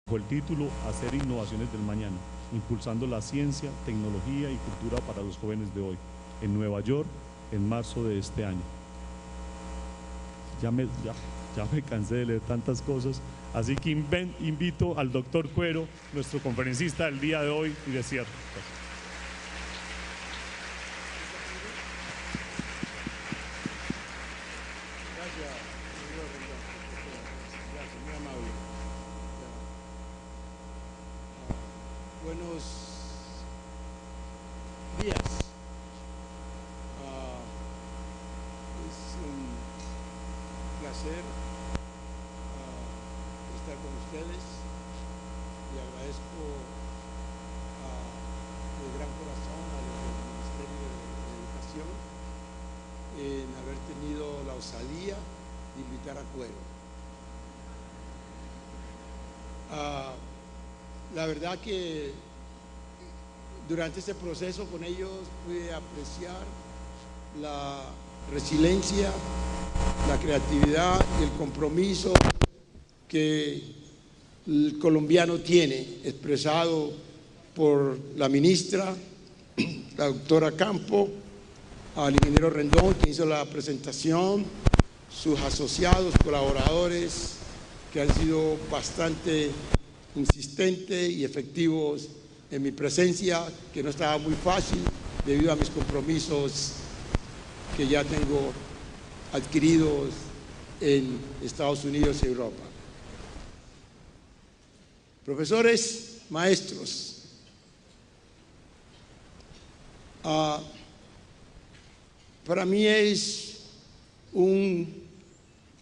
Bajo el título Hacer innovaciones del mañana, impulsando la ciencia, tecnología y cultura para los jóvenes de hoy, en Nueva York, en marzo de este año. Ya me cansé de leer tantas cosas, así que invito al doctor Cuero, nuestro conferencista del día de hoy, y de cierre. Buenos días. Es un placer estar con ustedes y agradezco de gran corazón al Ministerio de Educación en haber tenido la osadía de invitar a Cuero. La verdad que durante este proceso con ellos pude apreciar la resiliencia, la creatividad y el compromiso que el colombiano tiene, expresado por la ministra, la doctora Campo, al ingeniero Rendón, que hizo la presentación, sus asociados, colaboradores, que han sido bastante insistentes y efectivos en mi presencia, que no estaba muy fácil debido a mis compromisos que ya tengo adquiridos en Estados Unidos y Europa. Profesores, maestros, para mí es un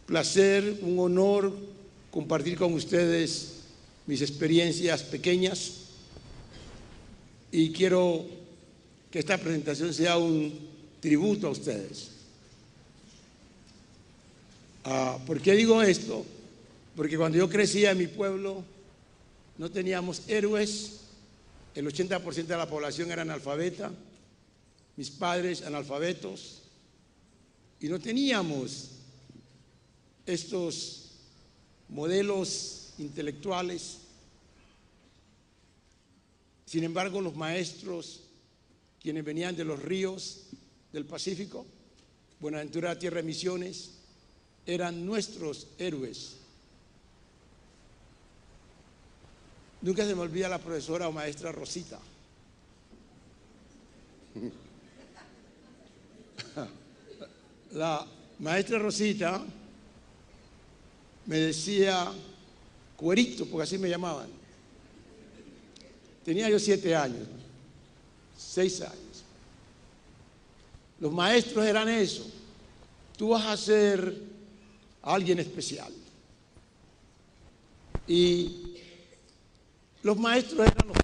placer, un honor compartir con ustedes mis experiencias pequeñas, y quiero que esta presentación sea un tributo a ustedes. ¿Por qué digo esto? Porque cuando yo crecía en mi pueblo no teníamos héroes, el 80% de la población era analfabeta, mis padres analfabetos, y no teníamos estos modelos intelectuales. Sin embargo, los maestros, quienes venían de los ríos del Pacífico, Buenaventura, Tierra de Misiones, eran nuestros héroes. Nunca se me olvida la profesora o maestra Rosita. La maestra Rosita me decía Cuerito, porque así me llamaban. Tenía yo 7 años, 6 años. Los maestros eran eso. Tú vas a ser alguien especial. Y los maestros eran los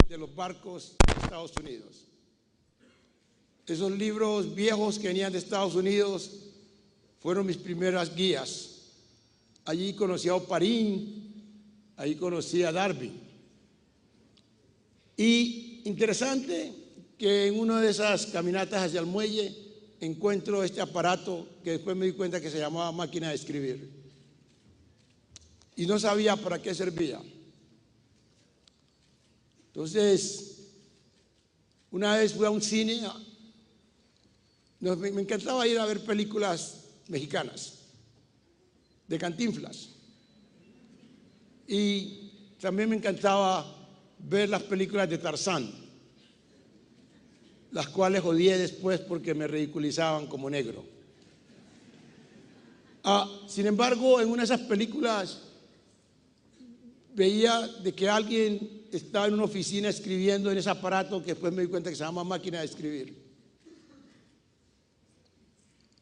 de los barcos de Estados Unidos. Esos libros viejos que venían de Estados Unidos fueron mis primeras guías. Allí conocí a Oparín, allí conocí a Darwin. Y interesante que en una de esas caminatas hacia el muelle encuentro este aparato que después me di cuenta que se llamaba máquina de escribir. Y no sabía para qué servía. Entonces, una vez fui a un cine, me encantaba ir a ver películas mexicanas, de Cantinflas. Y también me encantaba ver las películas de Tarzán, las cuales odié después porque me ridiculizaban como negro. Sin embargo, en una de esas películas veía de que alguien estaba en una oficina escribiendo en ese aparato que después me di cuenta que se llama máquina de escribir.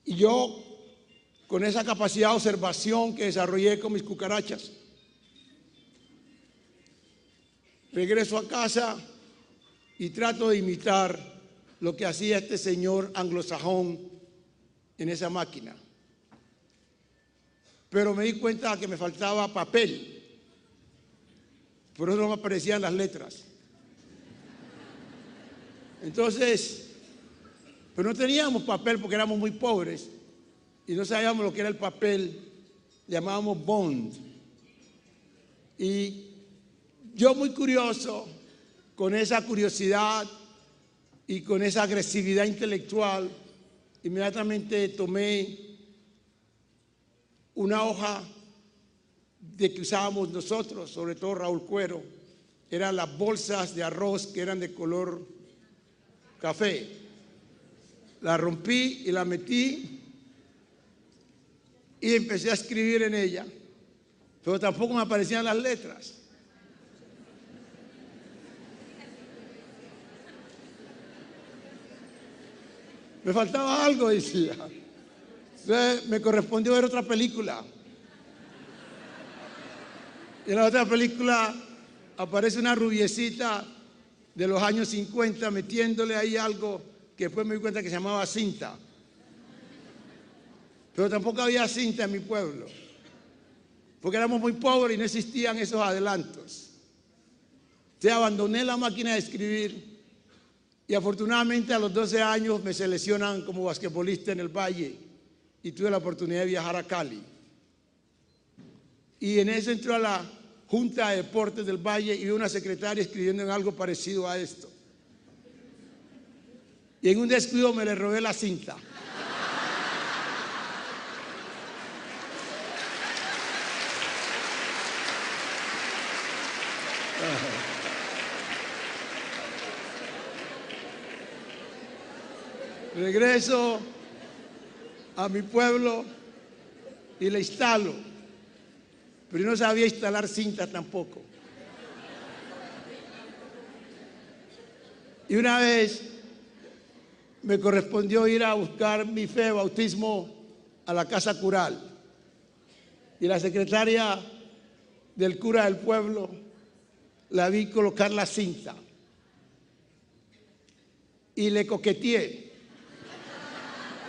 Y yo, con esa capacidad de observación que desarrollé con mis cucarachas, regreso a casa y trato de imitar lo que hacía este señor anglosajón en esa máquina. Pero me di cuenta que me faltaba papel, por eso no me aparecían las letras. Entonces, pero no teníamos papel porque éramos muy pobres y no sabíamos lo que era el papel, llamábamos bond. Y yo, muy curioso, con esa curiosidad y con esa agresividad intelectual, inmediatamente tomé una hoja de que usábamos nosotros, sobre todo Raúl Cuero, eran las bolsas de arroz que eran de color café. La rompí y la metí y empecé a escribir en ella, pero tampoco me aparecían las letras. Me faltaba algo, decía. Entonces me correspondió ver otra película. Y en la otra película aparece una rubiecita de los años 50 metiéndole ahí algo que después me di cuenta que se llamaba cinta. Pero tampoco había cinta en mi pueblo, porque éramos muy pobres y no existían esos adelantos. Entonces abandoné la máquina de escribir y afortunadamente a los 12 años me seleccionan como basquetbolista en el Valle y tuve la oportunidad de viajar a Cali. Y en eso entró a la Junta de Deportes del Valle y vi una secretaria escribiendo en algo parecido a esto. Y en un descuido me le robé la cinta. Regreso a mi pueblo y la instalo, pero yo no sabía instalar cinta tampoco. Y una vez me correspondió ir a buscar mi fe de bautismo a la casa cural y la secretaria del cura del pueblo la vi colocar la cinta y le coqueteé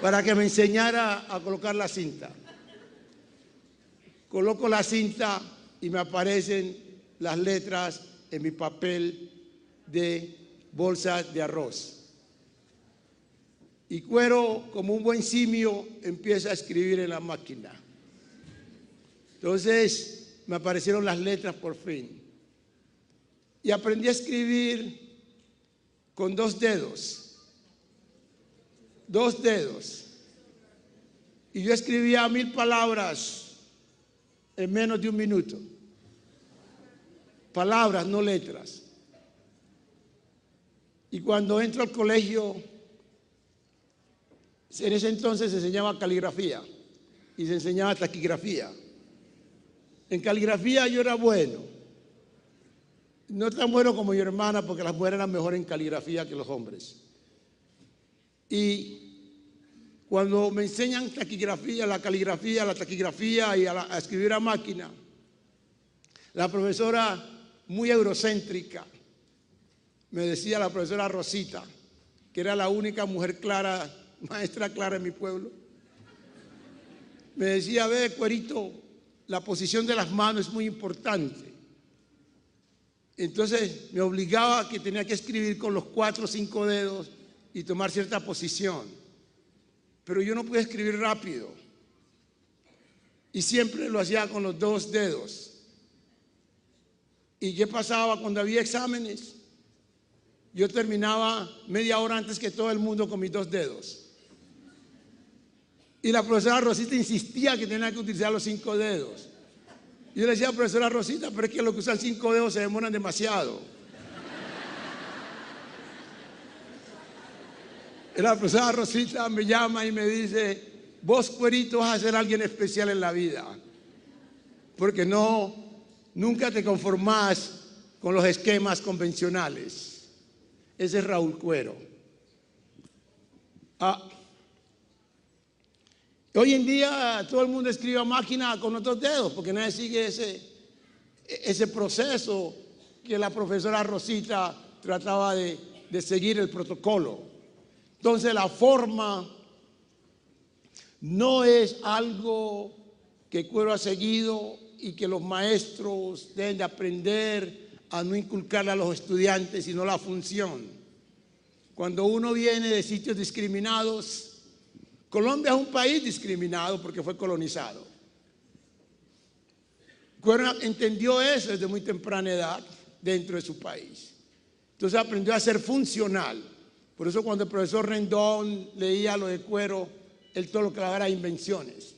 para que me enseñara a colocar la cinta. Coloco la cinta y me aparecen las letras en mi papel de bolsa de arroz. Y Cuero, como un buen simio, empieza a escribir en la máquina. Entonces me aparecieron las letras por fin. Y aprendí a escribir con 2 dedos. 2 dedos. Y yo escribía 1000 palabras en menos de 1 minuto. Palabras, no letras. Y cuando entro al colegio, en ese entonces se enseñaba caligrafía y se enseñaba taquigrafía. En caligrafía yo era bueno. No tan bueno como mi hermana, porque las mujeres eran mejor en caligrafía que los hombres. Y cuando me enseñan taquigrafía, la caligrafía, la taquigrafía y a escribir a máquina, la profesora, muy eurocéntrica, me decía la profesora Rosita, que era la única mujer clara, maestra clara en mi pueblo, me decía: ve, Cuerito, la posición de las manos es muy importante. Entonces me obligaba a que tenía que escribir con los 4 o 5 dedos y tomar cierta posición. Pero yo no podía escribir rápido. Y siempre lo hacía con los 2 dedos. ¿Y qué pasaba cuando había exámenes? Yo terminaba media hora antes que todo el mundo con mis 2 dedos. Y la profesora Rosita insistía que tenía que utilizar los 5 dedos. Y yo le decía: profesora Rosita, pero es que los que usan 5 dedos se demoran demasiado. Y la profesora Rosita me llama y me dice: vos, Cuerito, vas a ser alguien especial en la vida, porque nunca te conformás con los esquemas convencionales. Ese es Raúl Cuero. Hoy en día todo el mundo escribe a máquina con otros dedos porque nadie sigue ese proceso que la profesora Rosita trataba de seguir el protocolo. Entonces la forma no es algo que Cuero ha seguido y que los maestros deben de aprender a no inculcarle a los estudiantes, sino la función. Cuando uno viene de sitios discriminados, Colombia es un país discriminado porque fue colonizado. Cuero entendió eso desde muy temprana edad dentro de su país. Entonces aprendió a ser funcional. Por eso cuando el profesor Rendón leía lo de Cuero, él todo lo que era invenciones.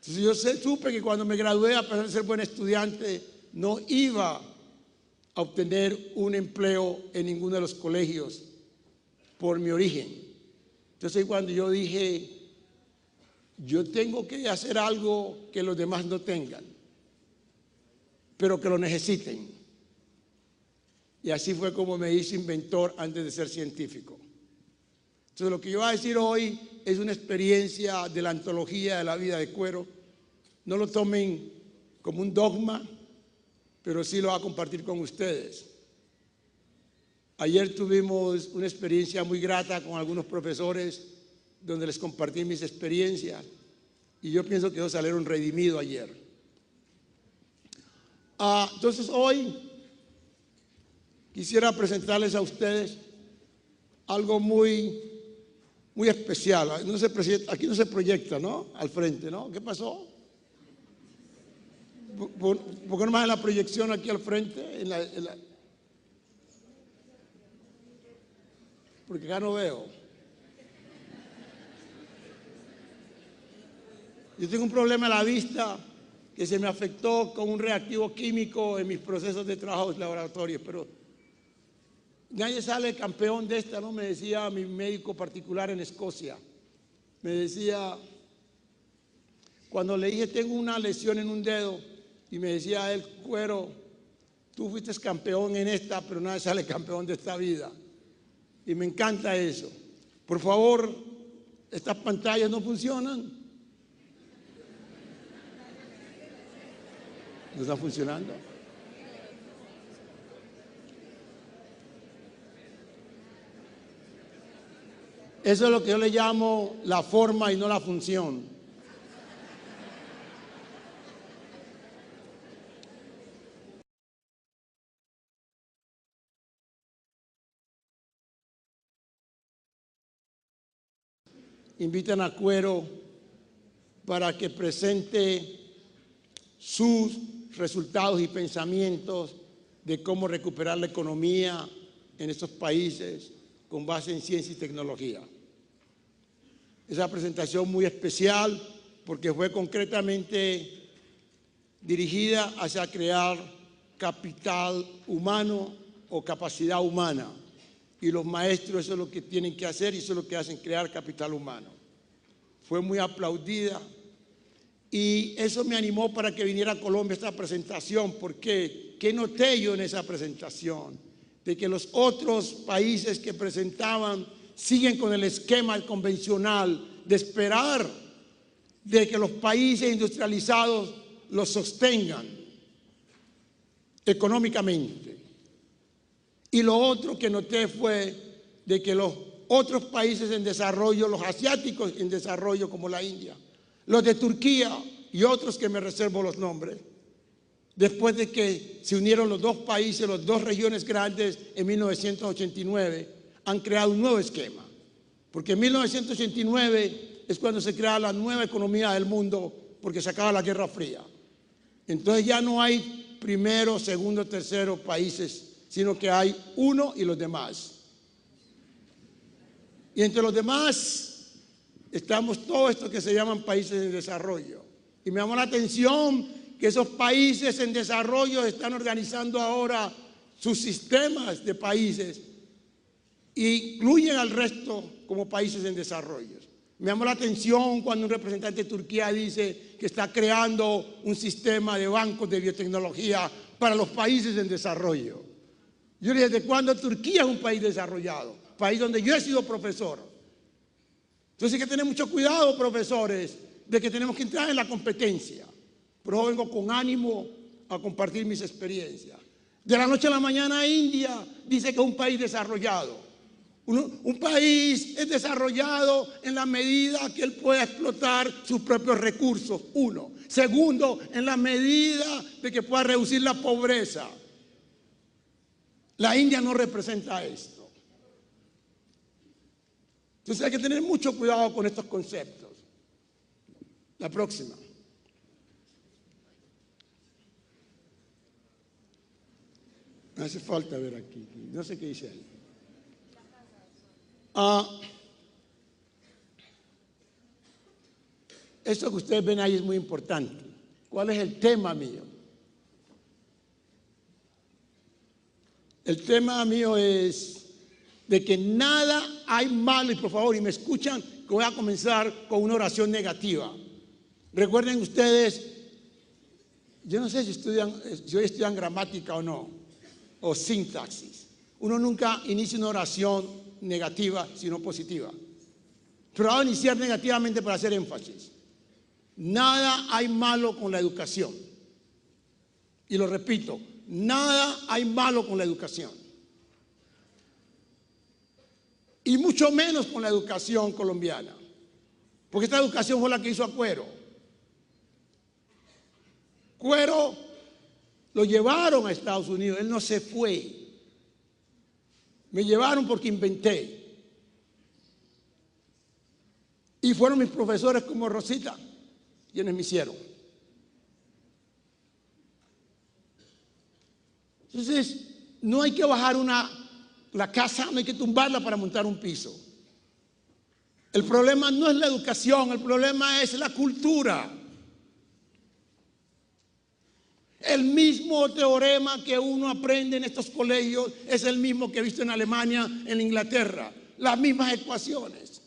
Entonces yo supe que cuando me gradué, a pesar de ser buen estudiante, no iba a obtener un empleo en ninguno de los colegios por mi origen. Entonces cuando yo dije, yo tengo que hacer algo que los demás no tengan, pero que lo necesiten. Y así fue como me hice inventor antes de ser científico. Entonces lo que yo voy a decir hoy es una experiencia de la antología de la vida de Cuero. No lo tomen como un dogma, pero sí lo voy a compartir con ustedes. Ayer tuvimos una experiencia muy grata con algunos profesores donde les compartí mis experiencias y yo pienso que ellos salieron redimidos ayer. Entonces hoy quisiera presentarles a ustedes algo muy especial. Aquí no se proyecta, ¿no? Al frente, ¿no? ¿Qué pasó? ¿Por qué no más en la proyección aquí al frente? Porque acá no veo. Yo tengo un problema en la vista que se me afectó con un reactivo químico en mis procesos de trabajo en laboratorio, pero nadie sale campeón de esta, ¿no? Me decía mi médico particular en Escocia. Me decía, cuando le dije tengo una lesión en un dedo, y me decía él, Cuero, tú fuiste campeón en esta, pero nadie sale campeón de esta vida. Y me encanta eso. Por favor, estas pantallas no funcionan. ¿No están funcionando? Eso es lo que yo le llamo la forma y no la función. Invitan a Cuero para que presente sus resultados y pensamientos de cómo recuperar la economía en estos países con base en ciencia y tecnología. Esa presentación muy especial porque fue concretamente dirigida hacia crear capital humano o capacidad humana. Y los maestros eso es lo que tienen que hacer y eso es lo que hacen, crear capital humano. Fue muy aplaudida y eso me animó para que viniera a Colombia esta presentación, porque ¿qué noté yo en esa presentación? De que los otros países que presentaban siguen con el esquema convencional de esperar de que los países industrializados los sostengan económicamente. Y lo otro que noté fue de que los otros países en desarrollo, los asiáticos en desarrollo como la India, los de Turquía y otros que me reservo los nombres, después de que se unieron los dos países, las dos regiones grandes en 1989, han creado un nuevo esquema. Porque en 1989 es cuando se crea la nueva economía del mundo, porque se acaba la Guerra Fría. Entonces ya no hay primero, segundo, tercero países, sino que hay uno y los demás. Y entre los demás estamos todos estos que se llaman países en desarrollo. Y me llamó la atención que esos países en desarrollo están organizando ahora sus sistemas de países e incluyen al resto como países en desarrollo. Me llamó la atención cuando un representante de Turquía dice que está creando un sistema de bancos de biotecnología para los países en desarrollo. Yo le dije, ¿desde cuándo Turquía es un país desarrollado? País donde yo he sido profesor. Entonces Entonces hay que tener mucho cuidado, profesores, de que tenemos que entrar en la competencia. Pero yo vengo con ánimo a compartir mis experiencias. De la noche a la mañana India dice que es un país desarrollado. Un país es desarrollado en la medida que él pueda explotar sus propios recursos, uno. Segundo, en la medida de que pueda reducir la pobreza. La India no representa esto. Entonces hay que tener mucho cuidado con estos conceptos. La próxima. Me hace falta ver aquí. No sé qué dice ahí. Esto que ustedes ven ahí es muy importante. ¿Cuál es el tema mío? El tema mío es de que nada hay malo, y por favor, y me escuchan, que voy a comenzar con una oración negativa. Recuerden ustedes, yo no sé si hoy estudian gramática o no, o sintaxis. Uno nunca inicia una oración negativa, sino positiva. Pero voy a iniciar negativamente para hacer énfasis. Nada hay malo con la educación. Y lo repito, nada hay malo con la educación. Y mucho menos con la educación colombiana. Porque esta educación fue la que hizo a Cuero. Cuero lo llevaron a Estados Unidos, él no se fue. Me llevaron porque inventé. Y fueron mis profesores como Rosita quienes me hicieron. Entonces, no hay que bajar la casa, no hay que tumbarla para montar un piso. El problema no es la educación, el problema es la cultura. El mismo teorema que uno aprende en estos colegios es el mismo que he visto en Alemania, en Inglaterra. Las mismas ecuaciones.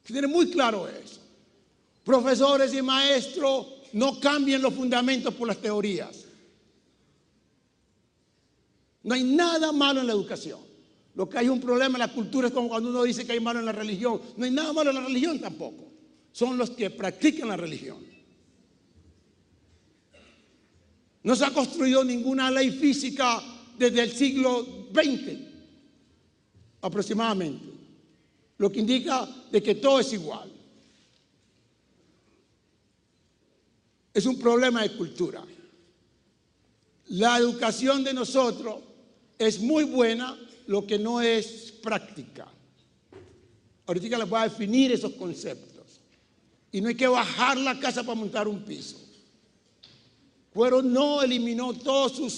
Tienen muy claro eso. Profesores y maestros, no cambien los fundamentos por las teorías. No hay nada malo en la educación. Lo que hay un problema en la cultura es como cuando uno dice que hay malo en la religión. No hay nada malo en la religión tampoco. Son los que practican la religión. No se ha construido ninguna ley física desde el siglo XX, aproximadamente. Lo que indica de que todo es igual. Es un problema de cultura. La educación de nosotros es muy buena, lo que no es práctica. Ahorita les voy a definir esos conceptos. Y no hay que bajar la casa para montar un piso. Cuero no eliminó toda su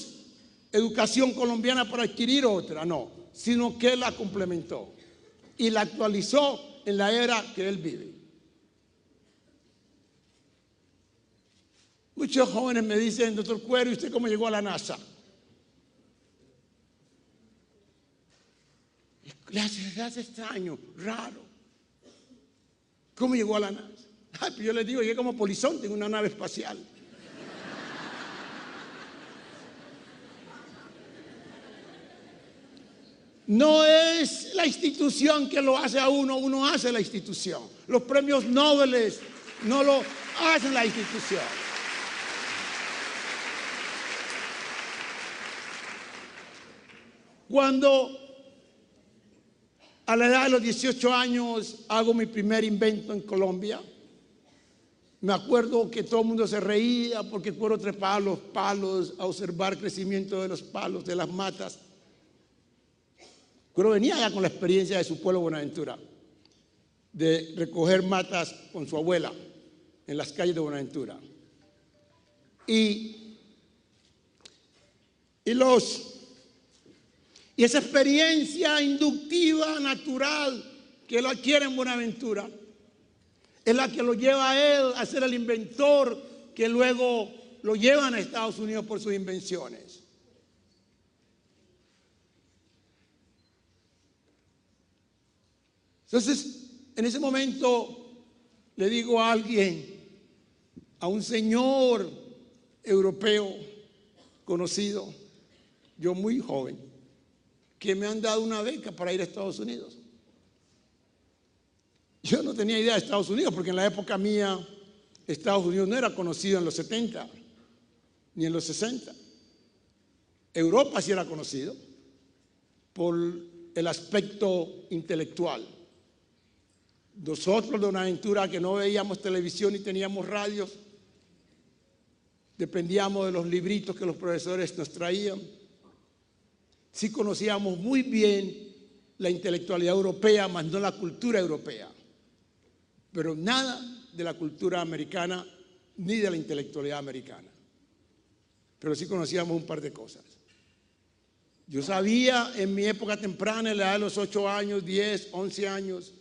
educación colombiana para adquirir otra, no, sino que la complementó y la actualizó en la era que él vive. Muchos jóvenes me dicen, doctor Cuero, ¿y usted cómo llegó a la NASA? Le hace extraño, raro. ¿Cómo llegó a la NASA? Ay, pues yo les digo, llegué como polizonte en una nave espacial. No es la institución que lo hace a uno, uno hace la institución. Los premios Nobel no lo hacen la institución. Cuando a la edad de los 18 años hago mi primer invento en Colombia, me acuerdo que todo el mundo se reía porque Cuero trepaba los palos a observar el crecimiento de los palos, de las matas. Cuero venía ya con la experiencia de su pueblo Buenaventura, de recoger matas con su abuela en las calles de Buenaventura. Y esa experiencia inductiva, natural, que él adquiere en Buenaventura, es la que lo lleva a él a ser el inventor que luego lo llevan a Estados Unidos por sus invenciones. Entonces, en ese momento le digo a alguien, a un señor europeo conocido, yo muy joven, que me han dado una beca para ir a Estados Unidos. Yo no tenía idea de Estados Unidos, porque en la época mía Estados Unidos no era conocido en los 70, ni en los 60. Europa sí era conocido por el aspecto intelectual. Nosotros, de Buenaventura, que no veíamos televisión ni teníamos radios, dependíamos de los libritos que los profesores nos traían. Sí conocíamos muy bien la intelectualidad europea, más no la cultura europea, pero nada de la cultura americana ni de la intelectualidad americana. Pero sí conocíamos un par de cosas. Yo sabía en mi época temprana, en la edad de los 8 años, 10, 11 años,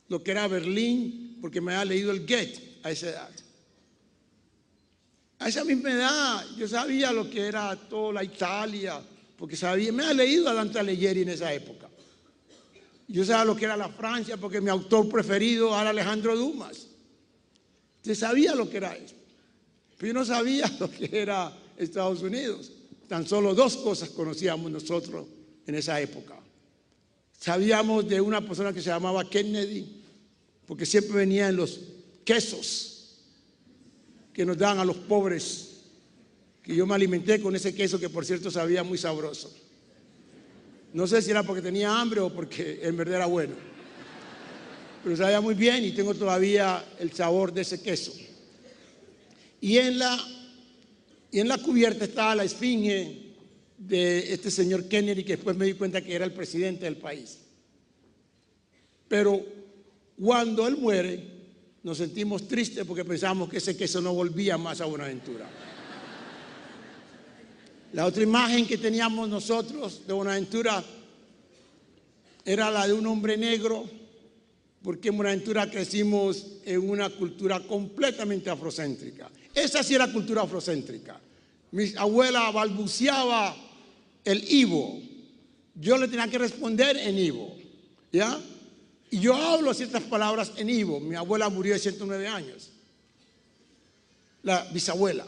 lo que era Berlín, porque me había leído el Goethe a esa edad. A esa misma edad yo sabía lo que era toda la Italia, porque me había leído a Dante Alighieri en esa época. Yo sabía lo que era la Francia, porque mi autor preferido era Alejandro Dumas. Yo sabía lo que era eso, pero yo no sabía lo que era Estados Unidos. Tan solo 2 cosas conocíamos nosotros en esa época. Sabíamos de una persona que se llamaba Kennedy, porque siempre venía en los quesos que nos daban a los pobres, que yo me alimenté con ese queso que, por cierto, sabía muy sabroso. No sé si era porque tenía hambre o porque en verdad era bueno, pero sabía muy bien y tengo todavía el sabor de ese queso. Y en la cubierta estaba la esfinge de este señor Kennedy, que después me di cuenta que era el presidente del país. Pero cuando él muere, nos sentimos tristes porque pensamos que ese queso no volvía más a Buenaventura. La otra imagen que teníamos nosotros de Buenaventura era la de un hombre negro, porque en Buenaventura crecimos en una cultura completamente afrocéntrica. Esa sí era cultura afrocéntrica. Mi abuela balbuceaba el Ibo. Yo le tenía que responder en Ibo, ¿ya? Y yo hablo ciertas palabras en Ibo. Mi abuela murió de 109 años. La bisabuela.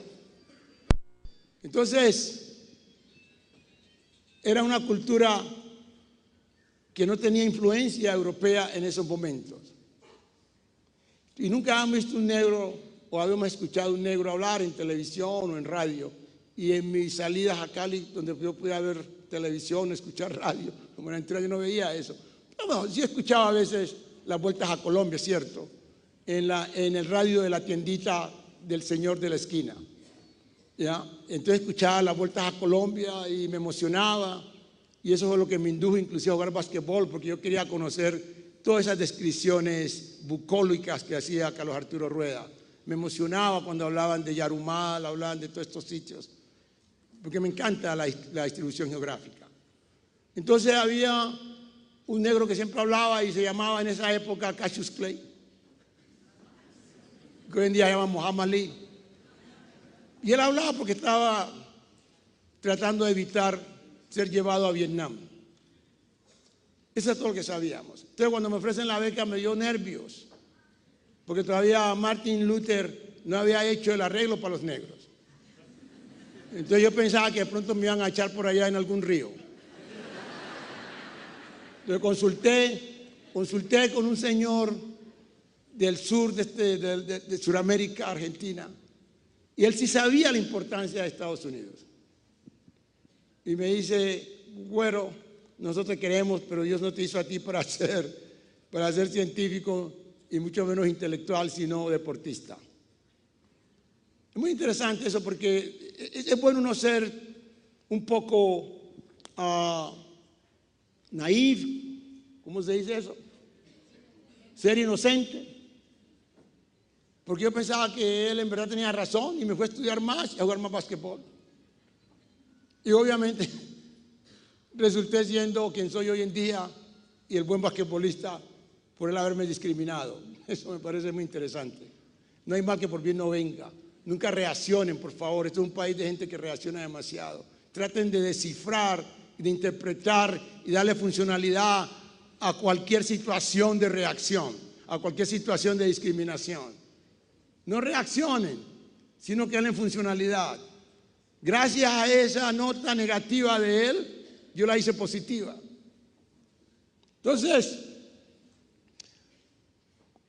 Entonces, era una cultura que no tenía influencia europea en esos momentos. Y nunca habíamos visto un negro o habíamos escuchado un negro hablar en televisión o en radio. Y en mis salidas a Cali, donde yo podía ver televisión, escuchar radio, como en Buenaventura yo no veía eso. Pero bueno, sí escuchaba a veces las vueltas a Colombia, ¿cierto? En el radio de la tiendita del señor de la esquina, ¿ya? Entonces escuchaba las vueltas a Colombia y me emocionaba. Y eso fue lo que me indujo inclusive a jugar basquetbol, porque yo quería conocer todas esas descripciones bucólicas que hacía Carlos Arturo Rueda. Me emocionaba cuando hablaban de Yarumal, hablaban de todos estos sitios, porque me encanta la distribución geográfica. Entonces había un negro que siempre hablaba y se llamaba en esa época Cassius Clay, que hoy en día se llama Muhammad Ali. Y él hablaba porque estaba tratando de evitar ser llevado a Vietnam. Eso es todo lo que sabíamos. Entonces, cuando me ofrecen la beca me dio nervios, porque todavía Martin Luther no había hecho el arreglo para los negros. Entonces yo pensaba que de pronto me iban a echar por allá en algún río. Entonces consulté con un señor del sur de Sudamérica, Argentina, y él sí sabía la importancia de Estados Unidos. Y me dice: güero, nosotros queremos, pero Dios no te hizo a ti para ser científico y mucho menos intelectual, sino deportista. Es muy interesante eso, porque es bueno no ser un poco naif, ¿cómo se dice eso? Ser inocente. Porque yo pensaba que él en verdad tenía razón y me fue a estudiar más y a jugar más basquetbol. Y obviamente resulté siendo quien soy hoy en día y el buen basquetbolista por él haberme discriminado. Eso me parece muy interesante. No hay mal que por bien no venga. Nunca reaccionen, por favor. Este es un país de gente que reacciona demasiado. Traten de descifrar, de interpretar y darle funcionalidad a cualquier situación de reacción, a cualquier situación de discriminación. No reaccionen, sino que den funcionalidad. Gracias a esa nota negativa de él, yo la hice positiva. Entonces,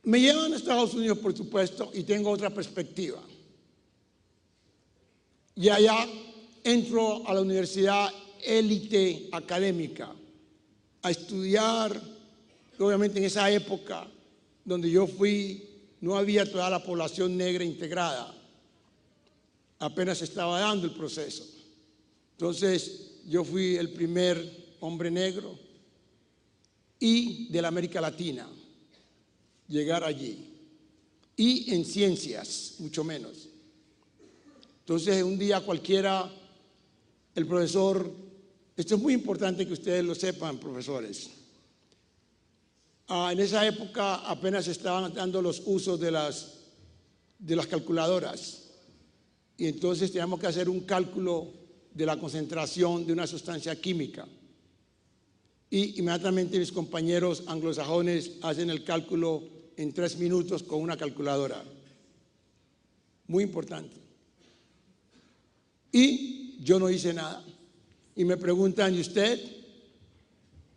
Me llevan a Estados Unidos, por supuesto, y tengo otra perspectiva. Y allá entro a la universidad élite académica a estudiar. Obviamente en esa época donde yo fui no había toda la población negra integrada, apenas se estaba dando el proceso. Entonces yo fui el primer hombre negro y de la América Latina llegar allí, y en ciencias mucho menos. Entonces un día cualquiera, el profesor, esto es muy importante que ustedes lo sepan, profesores, en esa época apenas estaban dando los usos de las calculadoras, y entonces teníamos que hacer un cálculo de la concentración de una sustancia química, y inmediatamente mis compañeros anglosajones hacen el cálculo en 3 minutos con una calculadora. Muy importante. Y yo no hice nada. Y me preguntan, ¿y usted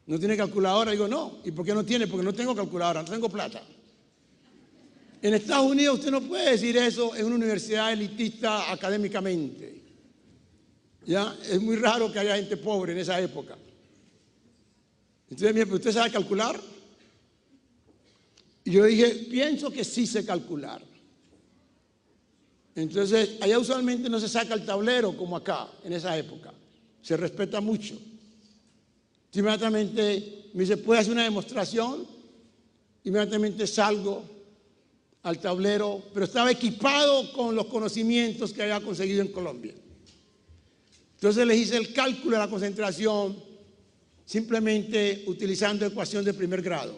no tiene calculadora? Digo, no. ¿Y por qué no tiene? Porque no tengo calculadora, no tengo plata. En Estados Unidos usted no puede decir eso en una universidad elitista académicamente. ¿Ya? Es muy raro que haya gente pobre en esa época. Entonces me dice, ¿usted sabe calcular? Y yo dije, pienso que sí sé calcular. Entonces, allá usualmente no se saca el tablero como acá, en esa época. Se respeta mucho. Inmediatamente me dice, ¿puede hacer una demostración? Inmediatamente salgo al tablero, pero estaba equipado con los conocimientos que había conseguido en Colombia. Entonces les hice el cálculo de la concentración simplemente utilizando ecuación de primer grado,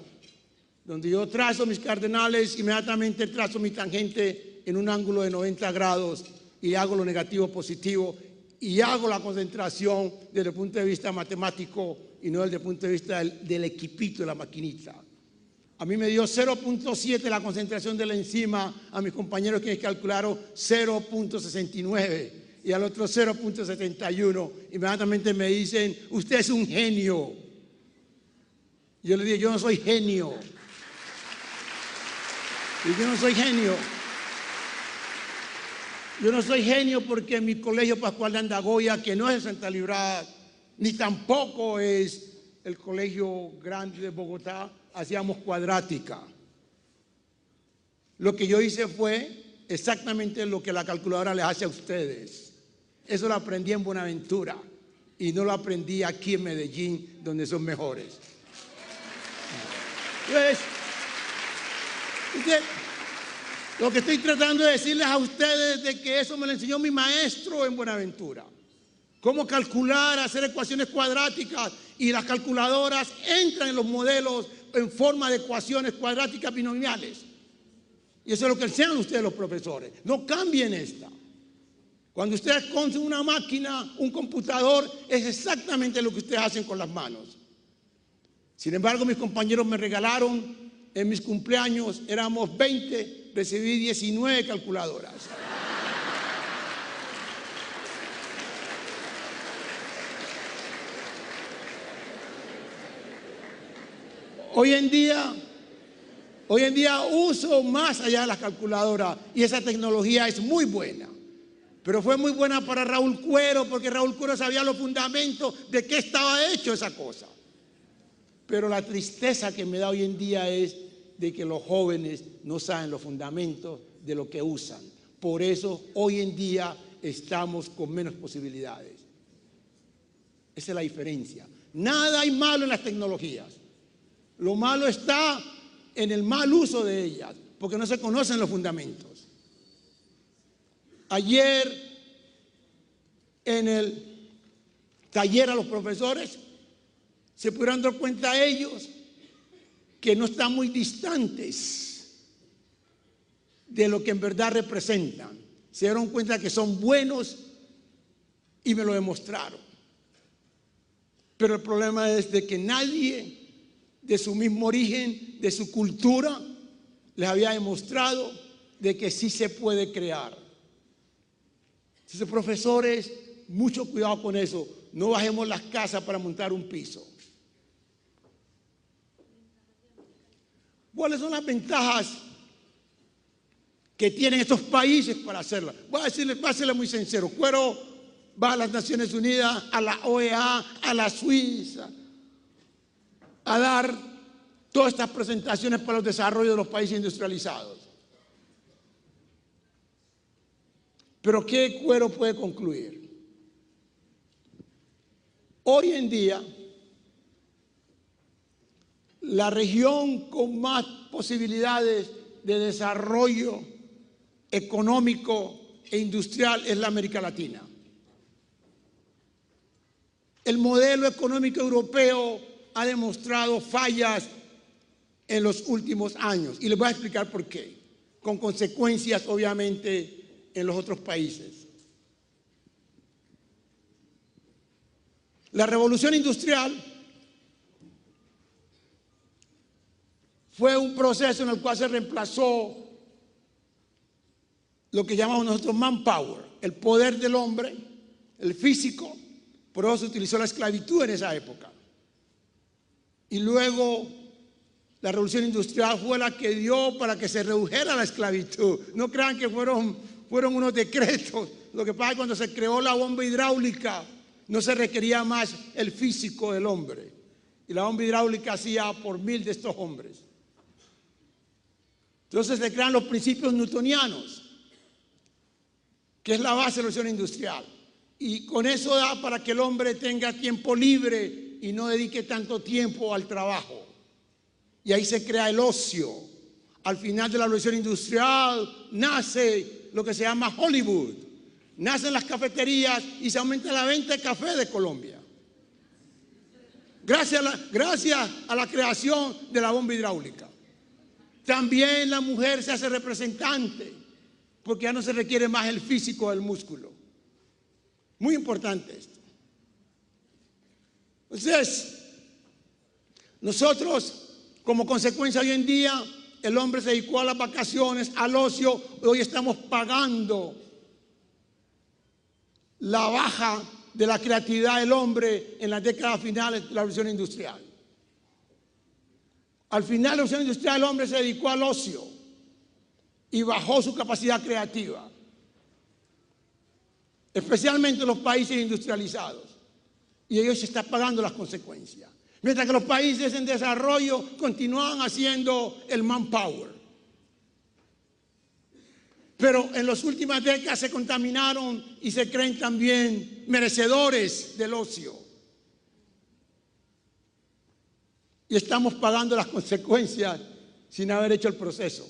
donde yo trazo mis cardenales, inmediatamente trazo mi tangente en un ángulo de 90 grados y hago lo negativo positivo y hago la concentración desde el punto de vista matemático y no desde el punto de vista del equipito de la maquinita. A mí me dio 0.7 la concentración de la enzima, a mis compañeros que calcularon 0.69 y al otro 0.71. Inmediatamente me dicen, usted es un genio. Yo le dije, yo no soy genio. Y yo no soy genio. Yo no soy genio porque en mi colegio Pascual de Andagoya, que no es de Santa Librada, ni tampoco es el colegio grande de Bogotá, hacíamos cuadrática. Lo que yo hice fue exactamente lo que la calculadora les hace a ustedes. Eso lo aprendí en Buenaventura y no lo aprendí aquí en Medellín, donde son mejores. Entonces, lo que estoy tratando de decirles a ustedes de que eso me lo enseñó mi maestro en Buenaventura. Cómo calcular, hacer ecuaciones cuadráticas, y las calculadoras entran en los modelos en forma de ecuaciones cuadráticas binomiales. Y eso es lo que enseñan ustedes los profesores. No cambien esta. Cuando ustedes consiguen una máquina, un computador, es exactamente lo que ustedes hacen con las manos. Sin embargo, mis compañeros me regalaron en mis cumpleaños, éramos 20, recibí 19 calculadoras. Hoy en día uso más allá de las calculadoras y esa tecnología es muy buena. Pero fue muy buena para Raúl Cuero, porque Raúl Cuero sabía los fundamentos de qué estaba hecho esa cosa. Pero la tristeza que me da hoy en día es de que los jóvenes no saben los fundamentos de lo que usan. Por eso hoy en día estamos con menos posibilidades. Esa es la diferencia. Nada hay malo en las tecnologías. Lo malo está en el mal uso de ellas, porque no se conocen los fundamentos. Ayer en el taller a los profesores se pudieron dar cuenta ellos que no están muy distantes de lo que en verdad representan. Se dieron cuenta que son buenos y me lo demostraron. Pero el problema es de que nadie de su mismo origen, de su cultura, les había demostrado de que sí se puede crear. Entonces, profesores, mucho cuidado con eso. No bajemos las casas para montar un piso. ¿Cuáles son las ventajas que tienen estos países para hacerla? Voy a serle muy sincero. Cuero va a las Naciones Unidas, a la OEA, a la Suiza, a dar todas estas presentaciones para el desarrollo de los países industrializados. Pero ¿qué Cuero puede concluir? Hoy en día, la región con más posibilidades de desarrollo económico e industrial es la América Latina. El modelo económico europeo ha demostrado fallas en los últimos años y les voy a explicar por qué, con consecuencias obviamente en los otros países. La revolución industrial fue un proceso en el cual se reemplazó lo que llamamos nosotros manpower, el poder del hombre, el físico. Por eso se utilizó la esclavitud en esa época. Y luego la revolución industrial fue la que dio para que se redujera la esclavitud. No crean que fueron unos decretos. Lo que pasa es que cuando se creó la bomba hidráulica no se requería más el físico del hombre. Y la bomba hidráulica hacía por 1000 de estos hombres. Entonces se crean los principios newtonianos, que es la base de la revolución industrial. Y con eso da para que el hombre tenga tiempo libre y no dedique tanto tiempo al trabajo. Y ahí se crea el ocio. Al final de la revolución industrial nace lo que se llama Hollywood. Nacen las cafeterías y se aumenta la venta de café de Colombia. Gracias a la creación de la bomba hidráulica. También la mujer se hace representante porque ya no se requiere más el físico del músculo. Muy importante esto. Entonces, nosotros, como consecuencia hoy en día, el hombre se dedicó a las vacaciones, al ocio. Hoy estamos pagando la baja de la creatividad del hombre en las décadas finales de la revolución industrial. Al final de la revolución industrial el hombre se dedicó al ocio y bajó su capacidad creativa, especialmente en los países industrializados, y ellos se están pagando las consecuencias. Mientras que los países en desarrollo continúan haciendo el manpower. Pero en las últimas décadas se contaminaron y se creen también merecedores del ocio. Y estamos pagando las consecuencias sin haber hecho el proceso.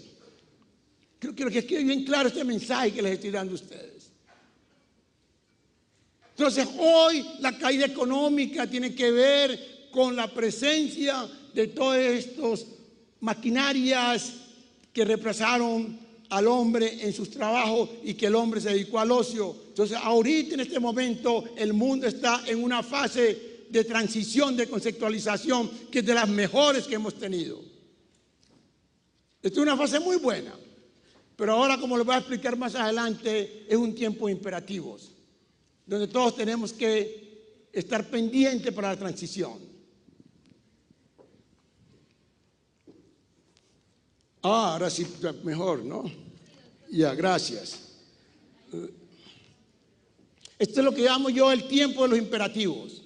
Creo que quede bien claro este mensaje que les estoy dando a ustedes. Entonces, hoy la caída económica tiene que ver con la presencia de todas estas maquinarias que reemplazaron al hombre en sus trabajos y que el hombre se dedicó al ocio. Entonces, ahorita en este momento el mundo está en una fase de transición, de conceptualización, que es de las mejores que hemos tenido. Esta es una fase muy buena, pero ahora, como les voy a explicar más adelante, es un tiempo de imperativos, donde todos tenemos que estar pendientes para la transición. Ahora sí, mejor, ¿no? Ya, gracias. Esto es lo que llamo yo el tiempo de los imperativos.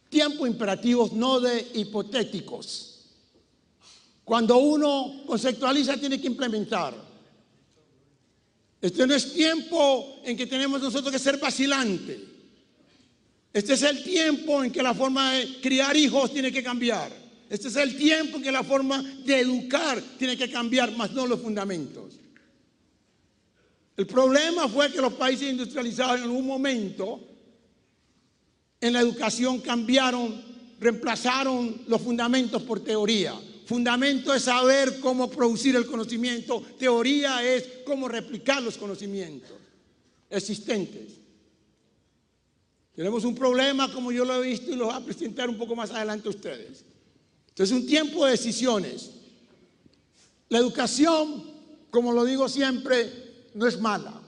Tiempo imperativos, no de hipotéticos. Cuando uno conceptualiza, tiene que implementar. Este no es tiempo en que tenemos nosotros que ser vacilantes. Este es el tiempo en que la forma de criar hijos tiene que cambiar. Este es el tiempo en que la forma de educar tiene que cambiar, más no los fundamentos. El problema fue que los países industrializados en algún momento en la educación cambiaron, reemplazaron los fundamentos por teoría. Fundamento es saber cómo producir el conocimiento. Teoría es cómo replicar los conocimientos existentes. Tenemos un problema, como yo lo he visto y lo voy a presentar un poco más adelante a ustedes. Entonces, un tiempo de decisiones. La educación, como lo digo siempre, no es mala.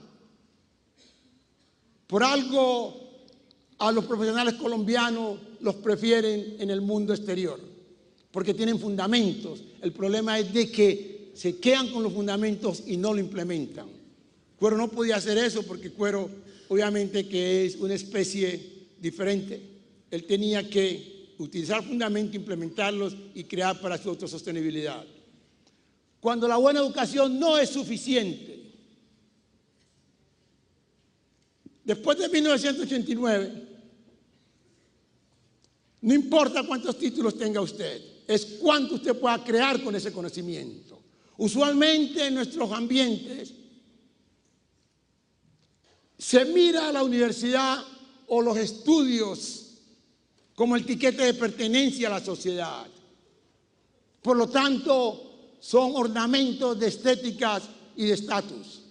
Por algo a los profesionales colombianos los prefieren en el mundo exterior. porque tienen fundamentos. El problema es de que se quedan con los fundamentos y no lo implementan. Cuero no podía hacer eso porque Cuero, obviamente que es una especie diferente. Él tenía que utilizar fundamentos, implementarlos y crear para su autosostenibilidad. Cuando la buena educación no es suficiente, después de 1989, no importa cuántos títulos tenga usted, es cuánto usted pueda crear con ese conocimiento. Usualmente en nuestros ambientes se mira a la universidad o los estudios como el tiquete de pertenencia a la sociedad. Por lo tanto, son ornamentos de estéticas y de estatus.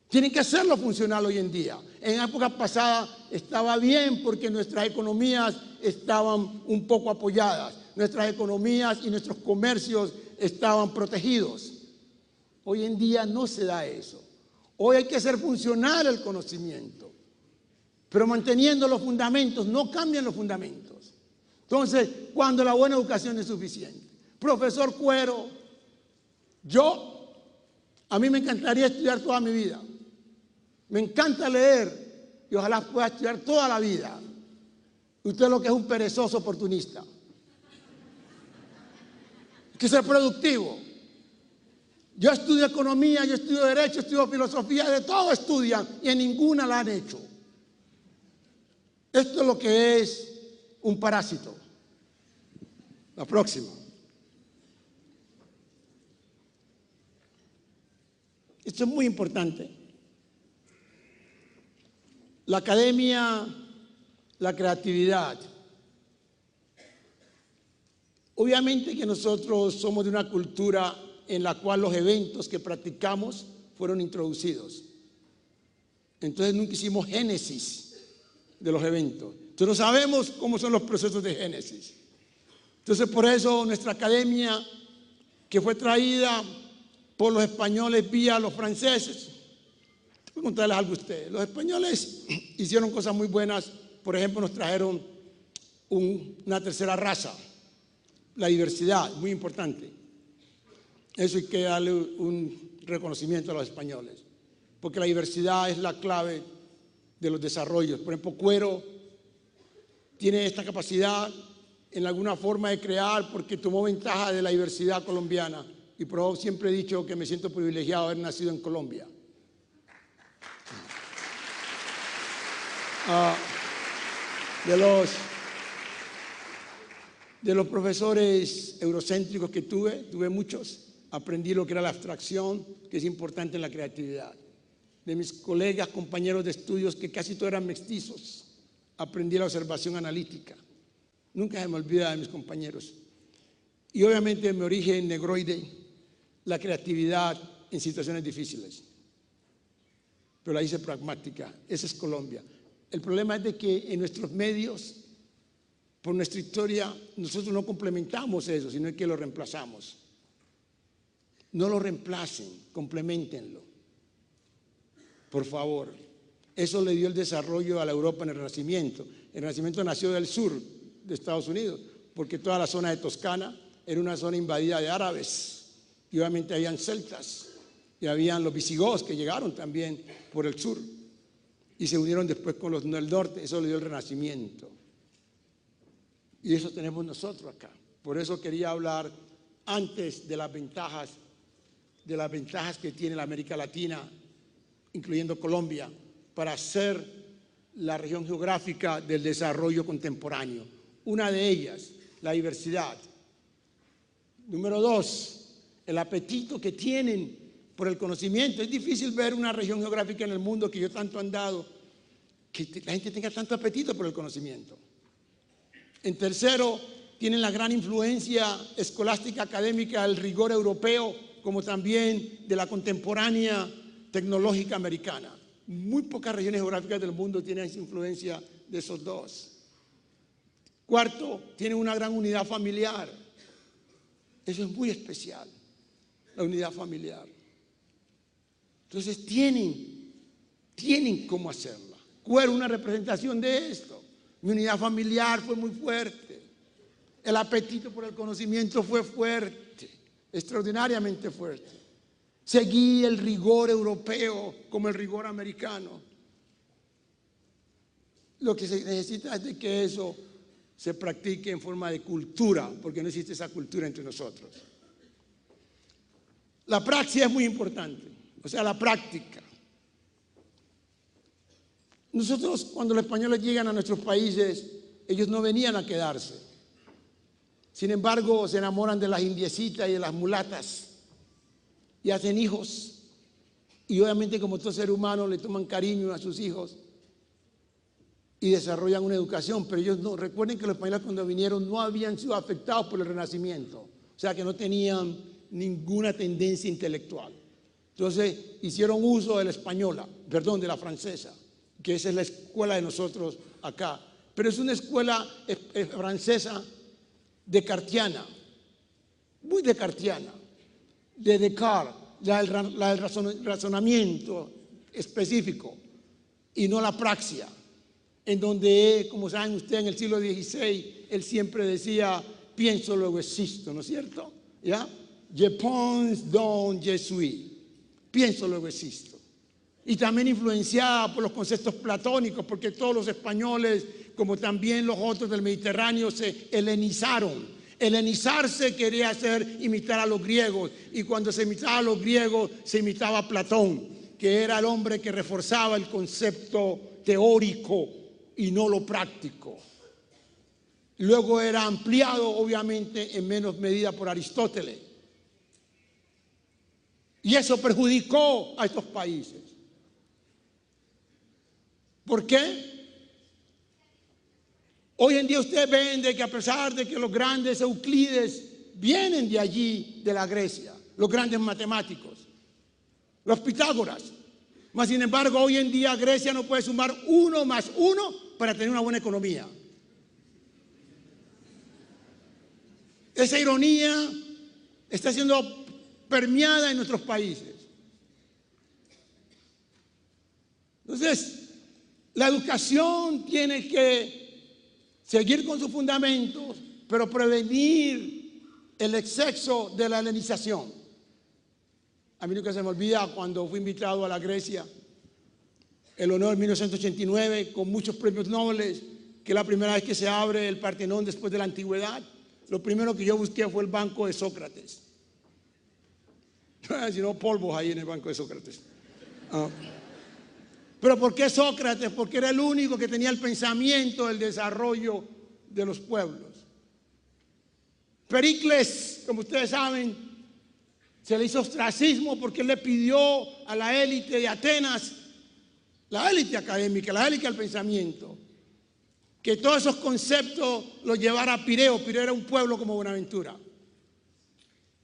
Tienen que hacerlo funcional hoy en día. En época pasada estaba bien porque nuestras economías estaban un poco apoyadas. Nuestras economías y nuestros comercios estaban protegidos. Hoy en día no se da eso. Hoy hay que hacer funcional el conocimiento, pero manteniendo los fundamentos. No cambian los fundamentos. Entonces, cuando la buena educación es suficiente. Profesor Cuero, a mí me encantaría estudiar toda mi vida. Me encanta leer y ojalá pueda estudiar toda la vida. Usted lo que es un perezoso oportunista. Hay que ser productivo. Yo estudio economía, yo estudio derecho, estudio filosofía, de todo estudian y en ninguna la han hecho. Esto es lo que es un parásito. La próxima. Esto es muy importante. La academia, la creatividad. Obviamente que nosotros somos de una cultura en la cual los eventos que practicamos fueron introducidos. Entonces nunca hicimos génesis de los eventos. Entonces no sabemos cómo son los procesos de génesis. Entonces por eso nuestra academia, que fue traída por los españoles vía los franceses. Voy a contarles algo a ustedes. Los españoles hicieron cosas muy buenas. Por ejemplo, nos trajeron una tercera raza. La diversidad, muy importante. Eso hay que darle un reconocimiento a los españoles. Porque la diversidad es la clave de los desarrollos. Por ejemplo, Cuero tiene esta capacidad en alguna forma de crear porque tomó ventaja de la diversidad colombiana. Y por eso siempre he dicho que me siento privilegiado de haber nacido en Colombia. De los profesores eurocéntricos que tuve muchos. Aprendí lo que era la abstracción, que es importante en la creatividad. De mis colegas, compañeros de estudios, que casi todos eran mestizos, aprendí la observación analítica. Nunca se me olvida de mis compañeros. Y obviamente mi origen negroide, la creatividad en situaciones difíciles. Pero la hice pragmática. Esa es Colombia. El problema es de que en nuestros medios, por nuestra historia, nosotros no complementamos eso, sino que lo reemplazamos. No lo reemplacen, complementenlo. Por favor. Eso le dio el desarrollo a la Europa en el Renacimiento. El Renacimiento nació del sur de Estados Unidos, porque toda la zona de Toscana era una zona invadida de árabes. Y obviamente habían celtas. Y habían los visigodos que llegaron también por el sur. Y se unieron después con los del norte. Eso le dio el Renacimiento. Y eso tenemos nosotros acá. Por eso quería hablar antes de las ventajas que tiene la América Latina, incluyendo Colombia, para ser la región geográfica del desarrollo contemporáneo. Una de ellas, la diversidad. Número 2, el apetito que tienen por el conocimiento. Es difícil ver una región geográfica en el mundo que yo tanto he andado, que la gente tenga tanto apetito por el conocimiento. En tercero, tienen la gran influencia escolástica académica del rigor europeo, como también de la contemporánea tecnológica americana. Muy pocas regiones geográficas del mundo tienen esa influencia de esos dos. Cuarto, tienen una gran unidad familiar. Eso es muy especial, la unidad familiar. Entonces tienen cómo hacerla. Cuero es una representación de esto. Mi unidad familiar fue muy fuerte. El apetito por el conocimiento fue fuerte, extraordinariamente fuerte. Seguí el rigor europeo como el rigor americano. Lo que se necesita es de que eso se practique en forma de cultura, porque no existe esa cultura entre nosotros. La praxis es muy importante, o sea, la práctica. Nosotros, cuando los españoles llegan a nuestros países, ellos no venían a quedarse. Sin embargo, se enamoran de las indiecitas y de las mulatas y hacen hijos. Y obviamente, como todo ser humano, le toman cariño a sus hijos y desarrollan una educación. Pero ellos no, recuerden que los españoles cuando vinieron no habían sido afectados por el Renacimiento. O sea, que no tenían ninguna tendencia intelectual. Entonces, hicieron uso de la española, perdón, de la francesa, que esa es la escuela de nosotros acá. Pero es una escuela francesa descartiana, muy descartiana, de Descartes, la del razonamiento específico y no la praxia, en donde, como saben ustedes, en el siglo XVI, él siempre decía, pienso, luego existo, ¿no es cierto? ¿Ya? Je pense, donc je suis. Pienso, luego existo. Y también influenciada por los conceptos platónicos, porque todos los españoles, como también los otros del Mediterráneo, se helenizaron. Helenizarse quería imitar a los griegos, y cuando se imitaba a los griegos, se imitaba a Platón, que era el hombre que reforzaba el concepto teórico y no lo práctico. Luego era ampliado, obviamente, en menos medida por Aristóteles. Y eso perjudicó a estos países. ¿Por qué? Hoy en día ustedes ven de que a pesar de que los grandes Euclides vienen de allí, de la Grecia, los grandes matemáticos, los Pitágoras, mas sin embargo hoy en día Grecia no puede sumar 1 más 1 para tener una buena economía. Esa ironía está siendo permeada en nuestros países. Entonces, la educación tiene que seguir con sus fundamentos, pero prevenir el exceso de la helenización. A mí nunca se me olvida cuando fui invitado a la Grecia, el honor en 1989, con muchos premios Nobel, que es la primera vez que se abre el Partenón después de la antigüedad. Lo primero que yo busqué fue el banco de Sócrates. Si no, polvos ahí en el banco de Sócrates. ¿Pero por qué Sócrates? Porque era el único que tenía el pensamiento del desarrollo de los pueblos. Pericles, como ustedes saben, se le hizo ostracismo porque él le pidió a la élite de Atenas, la élite académica, la élite del pensamiento, que todos esos conceptos los llevara a Pireo. Pireo era un pueblo como Buenaventura.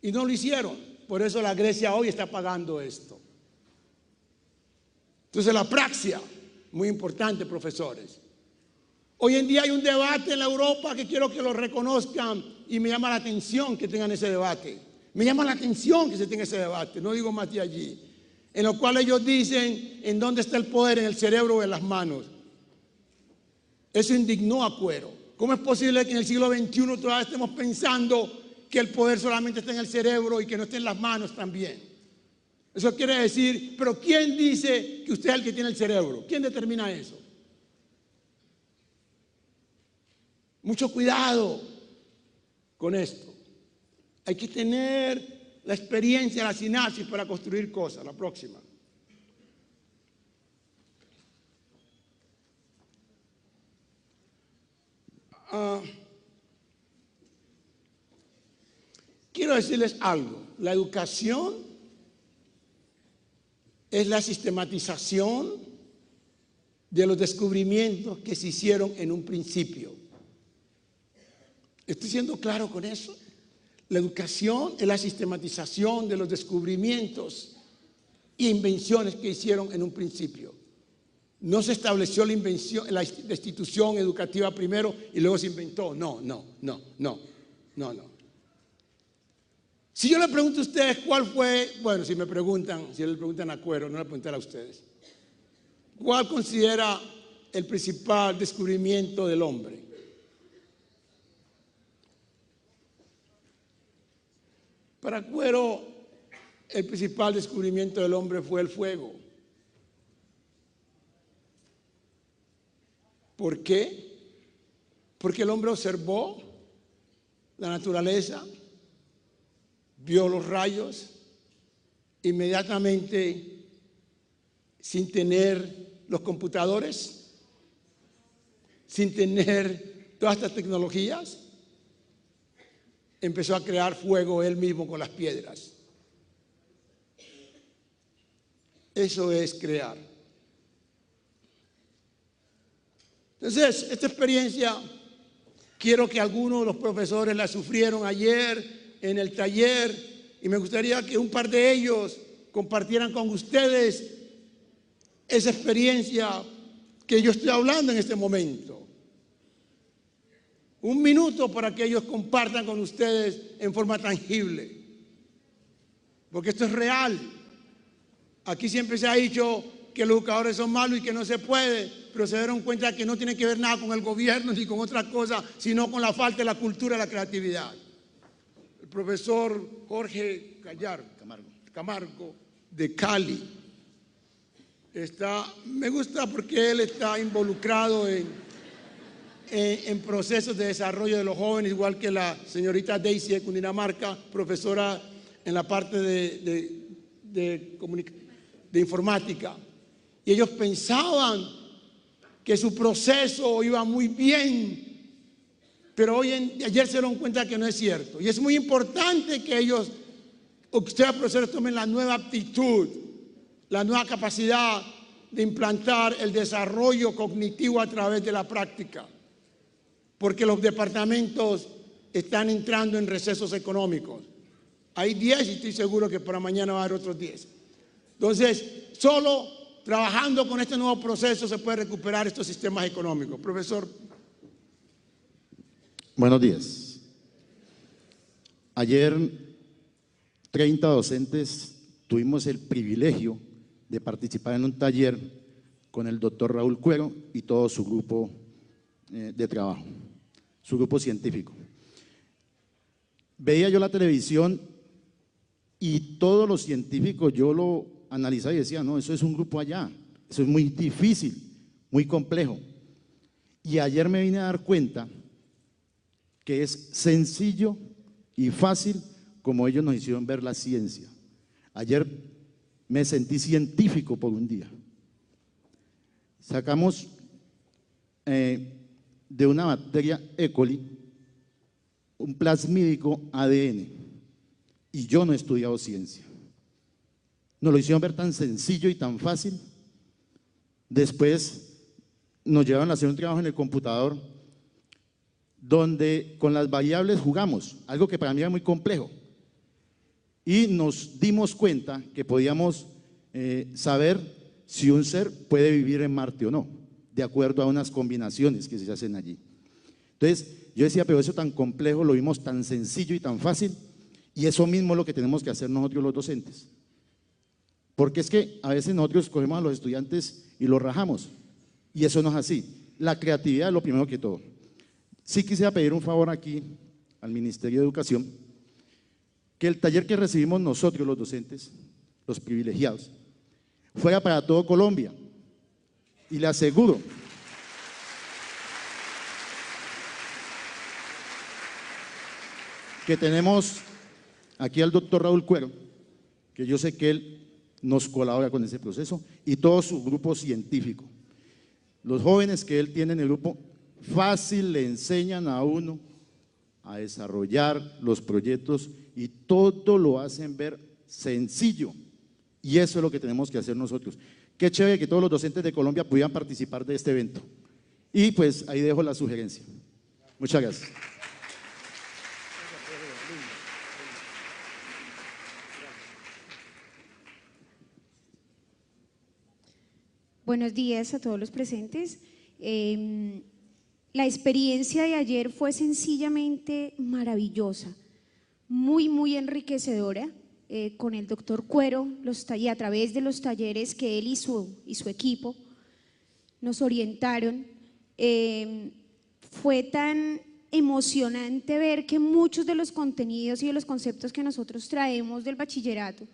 Y no lo hicieron. Por eso la Grecia hoy está pagando esto. Entonces la praxia, muy importante, profesores. Hoy en día hay un debate en la Europa que quiero que lo reconozcan y me llama la atención que tengan ese debate. Me llama la atención que se tenga ese debate, no digo más de allí. En lo cual ellos dicen, ¿en dónde está el poder? ¿En el cerebro o en las manos? Eso indignó a Cuero. ¿Cómo es posible que en el siglo XXI todavía estemos pensando que el poder solamente está en el cerebro y que no esté en las manos también? Eso quiere decir, pero ¿quién dice que usted es el que tiene el cerebro? ¿Quién determina eso? Mucho cuidado con esto. Hay que tener la experiencia, la sinapsis para construir cosas. La próxima. Quiero decirles algo. La educación es la sistematización de los descubrimientos que se hicieron en un principio. ¿Estoy siendo claro con eso? La educación es la sistematización de los descubrimientos e invenciones que hicieron en un principio. No se estableció la institución educativa primero y luego se inventó. No. Si yo le pregunto a ustedes cuál fue, bueno, si le preguntan a Cuero, no le preguntaré a ustedes. ¿Cuál considera el principal descubrimiento del hombre? Para Cuero, el principal descubrimiento del hombre fue el fuego. ¿Por qué? Porque el hombre observó la naturaleza, vio los rayos, inmediatamente, sin tener los computadores, sin tener todas estas tecnologías, empezó a crear fuego él mismo con las piedras. Eso es crear. Entonces, esta experiencia, quiero que algunos de los profesores la sufrieron ayer en el taller y me gustaría que un par de ellos compartieran con ustedes esa experiencia que yo estoy hablando en este momento. Un minuto para que ellos compartan con ustedes en forma tangible, porque esto es real. Aquí siempre se ha dicho que los educadores son malos y que no se puede, pero se dieron cuenta que no tiene que ver nada con el gobierno ni con otra cosa, sino con la falta de la cultura y la creatividad. El profesor Jorge Camargo de Cali me gusta porque él está involucrado en procesos de desarrollo de los jóvenes, igual que la señorita Daisy de Cundinamarca, profesora en la parte de informática. Y ellos pensaban que su proceso iba muy bien, pero ayer se dieron cuenta que no es cierto. Y es muy importante que ustedes profesores tomen la nueva aptitud, la nueva capacidad de implantar el desarrollo cognitivo a través de la práctica, porque los departamentos están entrando en recesos económicos. Hay 10 y estoy seguro que para mañana va a haber otros 10. Entonces, solo trabajando con este nuevo proceso se puede recuperar estos sistemas económicos. Profesor. Buenos días. Ayer 30 docentes tuvimos el privilegio de participar en un taller con el doctor Raúl Cuero y todo su grupo de trabajo, su grupo científico. Veía yo la televisión y todos los científicos yo lo analizaba y decía, no, eso es un grupo allá, eso es muy difícil, muy complejo. Y ayer me vine a dar cuenta que es sencillo y fácil como ellos nos hicieron ver la ciencia. Ayer me sentí científico por un día. Sacamos de una bacteria E. coli un plasmídico ADN y yo no he estudiado ciencia. Nos lo hicieron ver tan sencillo y tan fácil. Después nos llevaron a hacer un trabajo en el computador donde con las variables jugamos, algo que para mí era muy complejo. Y nos dimos cuenta que podíamos saber si un ser puede vivir en Marte o no, de acuerdo a unas combinaciones que se hacen allí. Entonces yo decía, pero eso tan complejo lo vimos tan sencillo y tan fácil, y eso mismo es lo que tenemos que hacer nosotros los docentes. Porque es que a veces nosotros cogemos a los estudiantes y los rajamos, y eso no es así. La creatividad es lo primero que todo. Sí quisiera pedir un favor aquí al Ministerio de Educación, que el taller que recibimos nosotros los docentes, los privilegiados, fuera para todo Colombia. Y le aseguro que tenemos aquí al doctor Raúl Cuero, que yo sé que él nos colabora con ese proceso, y todo su grupo científico. Los jóvenes que él tiene en el grupo, fácil le enseñan a uno a desarrollar los proyectos y todo lo hacen ver sencillo. Y eso es lo que tenemos que hacer nosotros. Qué chévere que todos los docentes de Colombia pudieran participar de este evento. Y pues ahí dejo la sugerencia. Muchas gracias. Buenos días a todos los presentes. La experiencia de ayer fue sencillamente maravillosa, muy enriquecedora, con el doctor Cuero, y a través de los talleres que él y su equipo nos orientaron. Fue tan emocionante ver que muchos de los contenidos y de los conceptos que nosotros traemos del bachillerato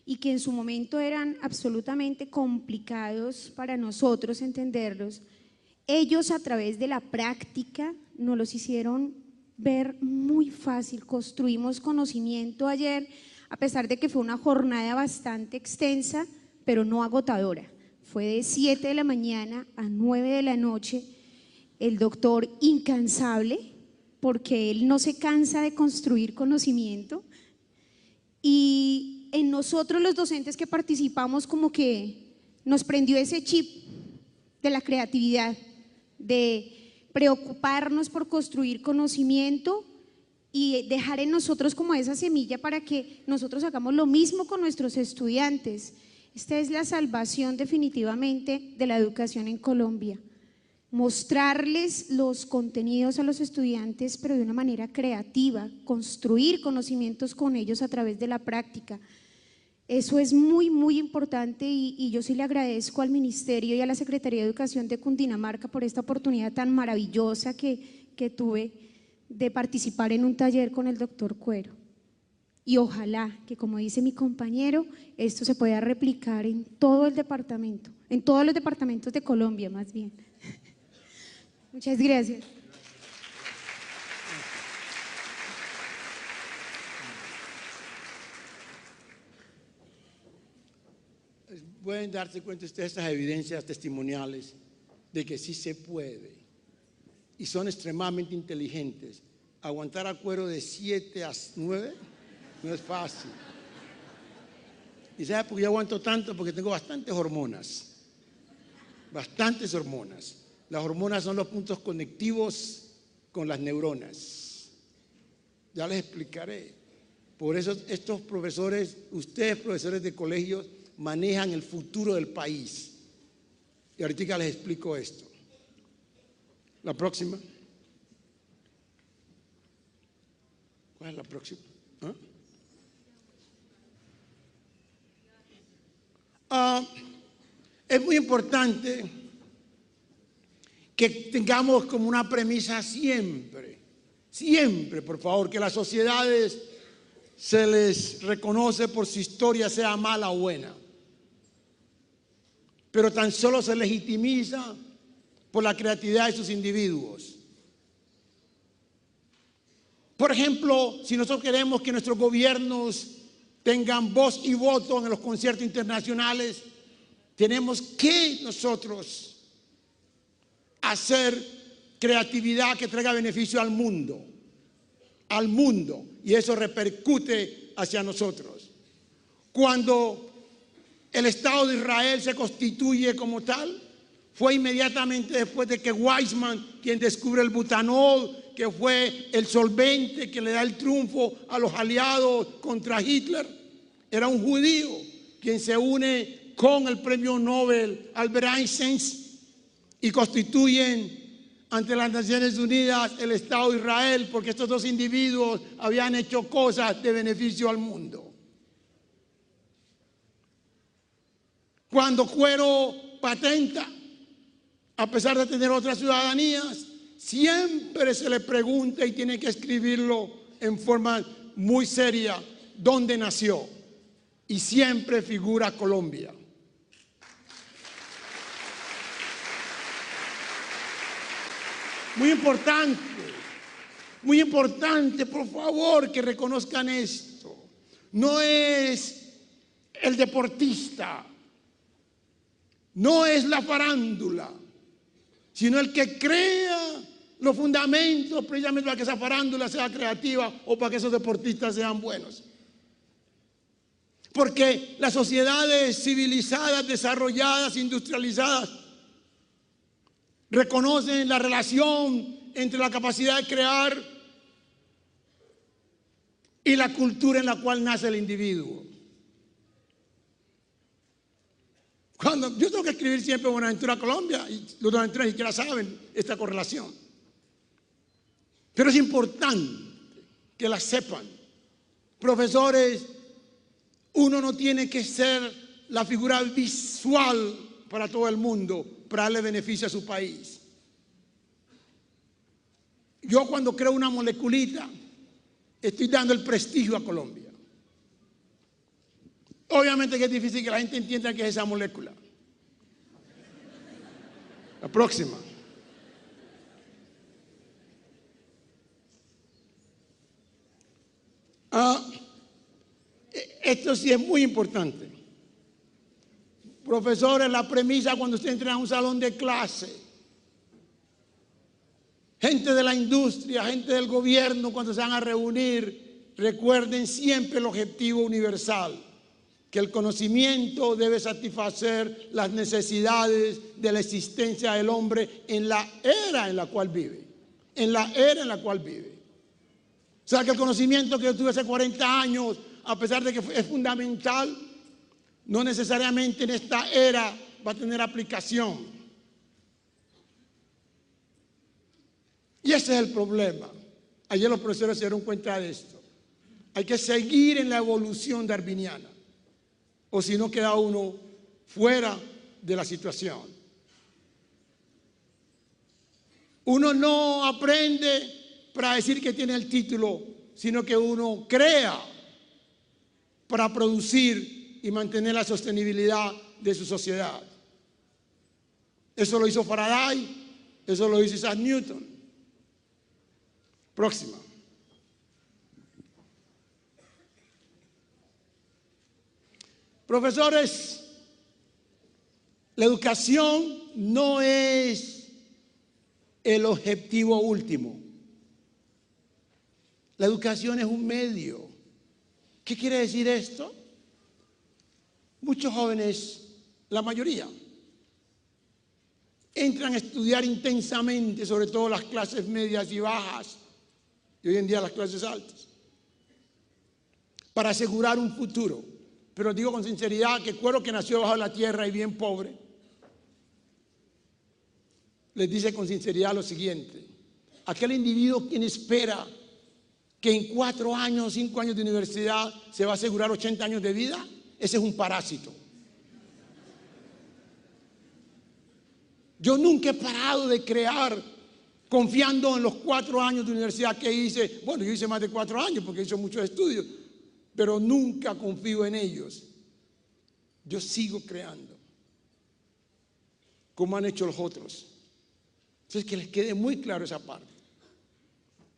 y que en su momento eran absolutamente complicados para nosotros entenderlos, ellos a través de la práctica nos los hicieron ver muy fácil. Construimos conocimiento ayer, a pesar de que fue una jornada bastante extensa, pero no agotadora. Fue de 7 de la mañana a 9 de la noche, el doctor incansable, porque él no se cansa de construir conocimiento, y en nosotros los docentes que participamos como que nos prendió ese chip de la creatividad, de preocuparnos por construir conocimiento y dejar en nosotros como esa semilla para que nosotros hagamos lo mismo con nuestros estudiantes. Esta es la salvación definitivamente de la educación en Colombia. Mostrarles los contenidos a los estudiantes, pero de una manera creativa, construir conocimientos con ellos a través de la práctica. Eso es muy, muy importante y yo sí le agradezco al Ministerio y a la Secretaría de Educación de Cundinamarca por esta oportunidad tan maravillosa que tuve de participar en un taller con el doctor Cuero. Y ojalá que, como dice mi compañero, esto se pueda replicar en todo el departamento, en todos los departamentos de Colombia más bien. Muchas gracias. Pueden darse cuenta ustedes de estas evidencias testimoniales de que sí se puede y son extremadamente inteligentes. Aguantar a Cuero de 7 a 9 no es fácil. ¿Y sabe por qué yo aguanto tanto? Porque tengo bastantes hormonas. Bastantes hormonas. Las hormonas son los puntos conectivos con las neuronas. Ya les explicaré. Por eso estos profesores, ustedes profesores de colegios, manejan el futuro del país. Y ahorita les explico esto. La próxima. ¿Cuál es la próxima? Es muy importante que tengamos como una premisa siempre, por favor, que las sociedades se les reconoce por su historia, sea mala o buena, pero tan solo se legitimiza por la creatividad de sus individuos. Por ejemplo, si nosotros queremos que nuestros gobiernos tengan voz y voto en los conciertos internacionales, tenemos que nosotros hacer creatividad que traiga beneficio al mundo, y eso repercute hacia nosotros. Cuando el Estado de Israel se constituye como tal, fue inmediatamente después de que Weizmann, quien descubre el butanol, que fue el solvente que le da el triunfo a los aliados contra Hitler, era un judío quien se une con el premio Nobel Albert Einstein y constituyen ante las Naciones Unidas el Estado de Israel, porque estos dos individuos habían hecho cosas de beneficio al mundo. Cuando Cuero patenta, a pesar de tener otras ciudadanías, siempre se le pregunta y tiene que escribirlo en forma muy seria, ¿dónde nació? Y siempre figura Colombia. Muy importante, por favor, que reconozcan esto. No es el deportista, no es la farándula, sino el que crea los fundamentos precisamente para que esa farándula sea creativa o para que esos deportistas sean buenos. Porque las sociedades civilizadas, desarrolladas, industrializadas, reconocen la relación entre la capacidad de crear y la cultura en la cual nace el individuo. Cuando yo tengo que escribir siempre Buenaventura Colombia, y los Buenaventura ni siquiera saben esta correlación. Pero es importante que la sepan. Profesores, uno no tiene que ser la figura visual para todo el mundo para darle beneficio a su país. yo cuando creo una moleculita, estoy dando el prestigio a Colombia. Obviamente que es difícil que la gente entienda qué es esa molécula. La próxima. Esto sí es muy importante. Profesores, la premisa cuando usted entra a un salón de clase, gente de la industria, gente del gobierno, cuando se van a reunir, recuerden siempre el objetivo universal, que el conocimiento debe satisfacer las necesidades de la existencia del hombre en la era en la cual vive. En la era en la cual vive. O sea que el conocimiento que yo tuve hace 40 años, a pesar de que es fundamental, no necesariamente en esta era va a tener aplicación. Y ese es el problema. Ayer los profesores se dieron cuenta de esto. Hay que seguir en la evolución darwiniana, o si no queda uno fuera de la situación. Uno no aprende para decir que tiene el título, sino que uno crea para producir y mantener la sostenibilidad de su sociedad. Eso lo hizo Faraday, eso lo hizo Isaac Newton. Próxima. Profesores, la educación no es el objetivo último. La educación es un medio. ¿Qué quiere decir esto? Muchos jóvenes, la mayoría, entran a estudiar intensamente, sobre todo las clases medias y bajas, y hoy en día las clases altas, para asegurar un futuro. Pero digo con sinceridad que Cuero, que nació bajo la tierra y bien pobre, les dice con sinceridad lo siguiente: aquel individuo quien espera que en 4 años, 5 años de universidad se va a asegurar 80 años de vida, ese es un parásito. Yo nunca he parado de crear confiando en los 4 años de universidad que hice. Bueno, yo hice más de 4 años porque hice muchos estudios, pero nunca confío en ellos. Yo sigo creando, como han hecho los otros. Entonces, que les quede muy claro esa parte.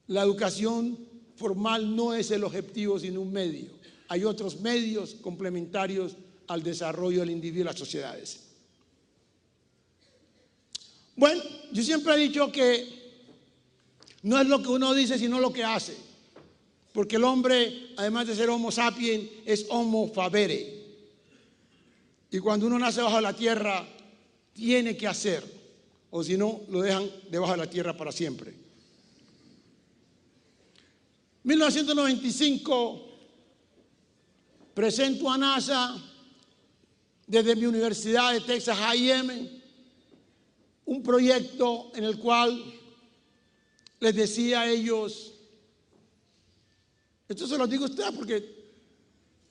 La educación formal no es el objetivo, sino un medio. Hay otros medios complementarios al desarrollo del individuo y las sociedades. Bueno, yo siempre he dicho que no es lo que uno dice, sino lo que hace. Porque el hombre, además de ser homo sapiens, es homo fabere. Y cuando uno nace bajo la tierra, tiene que hacer, o si no, lo dejan debajo de la tierra para siempre. 1995, presento a NASA desde mi Universidad de Texas A&M un proyecto en el cual les decía a ellos, esto se lo digo a ustedes porque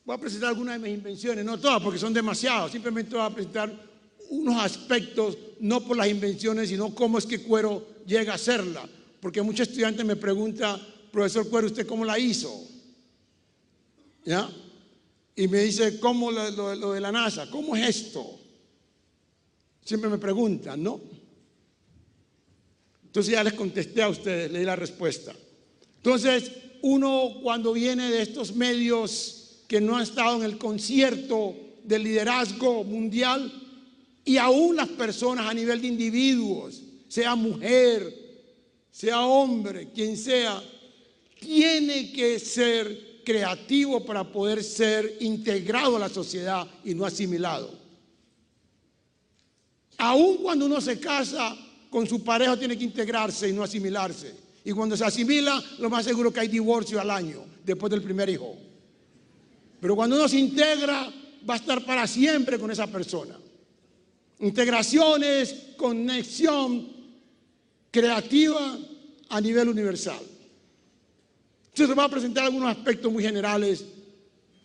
voy a presentar algunas de mis invenciones, no todas porque son demasiadas, simplemente voy a presentar unos aspectos, no por las invenciones, sino cómo es que Cuero llega a hacerla. Porque muchos estudiantes me preguntan, profesor Cuero, ¿usted cómo la hizo? ¿Ya? Y me dice, ¿cómo lo de la NASA? ¿Cómo es esto? Siempre me preguntan, ¿no? Entonces ya les contesté a ustedes, le di la respuesta. Entonces, uno cuando viene de estos medios que no han estado en el concierto del liderazgo mundial, y aún las personas a nivel de individuos, sea mujer, sea hombre, quien sea, tiene que ser creativo para poder ser integrado a la sociedad y no asimilado. Aún cuando uno se casa con su pareja, tiene que integrarse y no asimilarse. Y cuando se asimila, lo más seguro que hay divorcio al año, después del primer hijo. Pero cuando uno se integra, va a estar para siempre con esa persona. Integraciones, conexión creativa a nivel universal. Entonces voy a presentar algunos aspectos muy generales,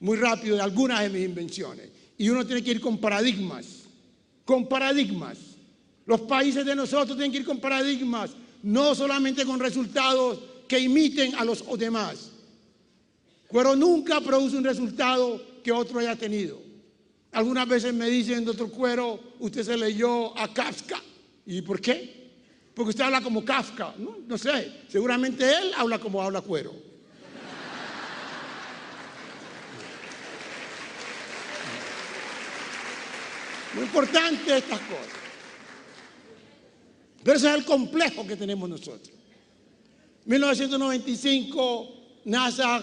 muy rápido, de algunas de mis invenciones. Y uno tiene que ir con paradigmas. Con paradigmas. Los países de nosotros tienen que ir con paradigmas. no solamente con resultados que imiten a los demás. Cuero nunca produce un resultado que otro haya tenido. Algunas veces me dicen, doctor Cuero, usted se leyó a Kafka. ¿Y por qué? Porque usted habla como Kafka. No sé, seguramente él habla como habla Cuero. Muy importante estas cosas. Pero ese es el complejo que tenemos nosotros. En 1995, NASA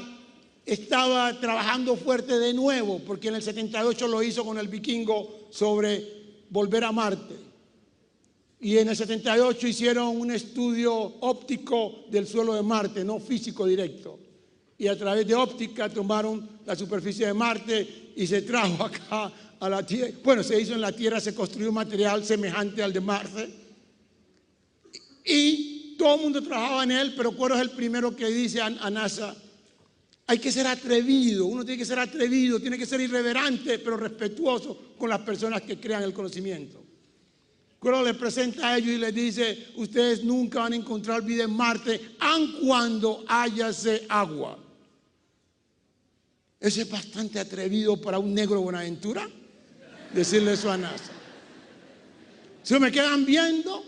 estaba trabajando fuerte de nuevo, porque en el 78 lo hizo con el Vikingo sobre volver a Marte. Y en el 78 hicieron un estudio óptico del suelo de Marte, no físico directo. Y a través de óptica tomaron la superficie de Marte y se trajo acá a la Tierra. Bueno, se hizo en la Tierra, se construyó un material semejante al de Marte. Y todo el mundo trabajaba en él, pero Cuero es el primero que dice a NASA, hay que ser atrevido, uno tiene que ser atrevido, tiene que ser irreverente, pero respetuoso con las personas que crean el conocimiento. Cuero le presenta a ellos y les dice, ustedes nunca van a encontrar vida en Marte, aun cuando hayase agua. Eso es bastante atrevido para un negro Buenaventura, decirle eso a NASA. Se me quedan viendo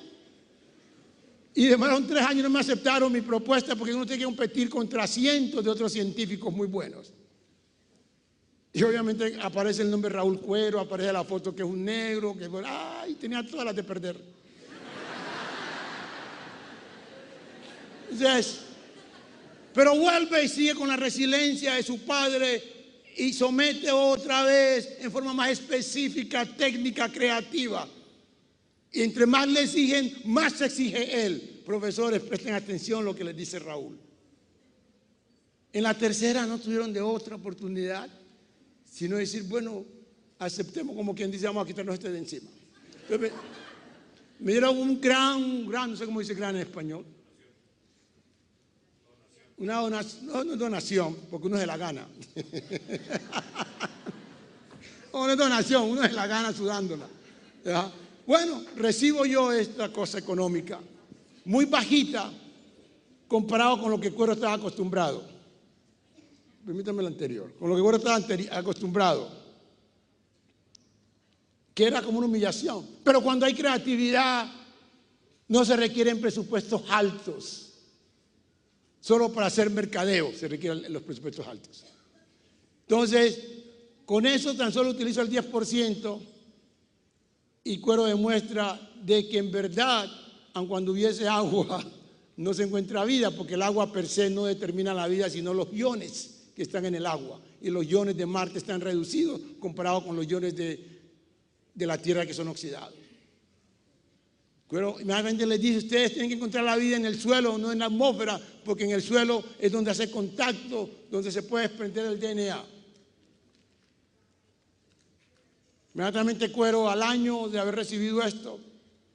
y demoraron 3 años y no me aceptaron mi propuesta porque uno tiene que competir contra cientos de otros científicos muy buenos. Y obviamente aparece el nombre Raúl Cuero, aparece la foto que es un negro, que ay, tenía todas las de perder. Entonces, pero vuelve y sigue con la resiliencia de su padre y somete otra vez en forma más específica, técnica, creativa. Y entre más le exigen, más se exige él. Profesores, presten atención a lo que les dice Raúl. En la tercera no tuvieron de otra oportunidad, sino decir, bueno, aceptemos, como quien dice, vamos a quitarnos este de encima. Entonces, me dieron un gran, no sé cómo dice gran en español. Una donación, no donación, porque uno se la gana. Una donación, uno se la gana sudándola. ¿Ya? Bueno, recibo yo esta cosa económica, muy bajita, comparado con lo que Cuero estaba acostumbrado. Permítame lo anterior. Con lo que Cuero estaba acostumbrado, que era como una humillación. Pero cuando hay creatividad, no se requieren presupuestos altos. Solo para hacer mercadeo se requieren los presupuestos altos. Entonces, con eso tan solo utilizo el 10%. Y Cuero demuestra de que en verdad, aun cuando hubiese agua, no se encuentra vida, porque el agua per se no determina la vida, sino los iones que están en el agua. Y los iones de Marte están reducidos comparados con los iones de la Tierra que son oxidados. Cuero inmediatamente les dice, ustedes tienen que encontrar la vida en el suelo, no en la atmósfera, porque en el suelo es donde hace contacto, donde se puede desprender el DNA. Inmediatamente Cuero, al año de haber recibido esto,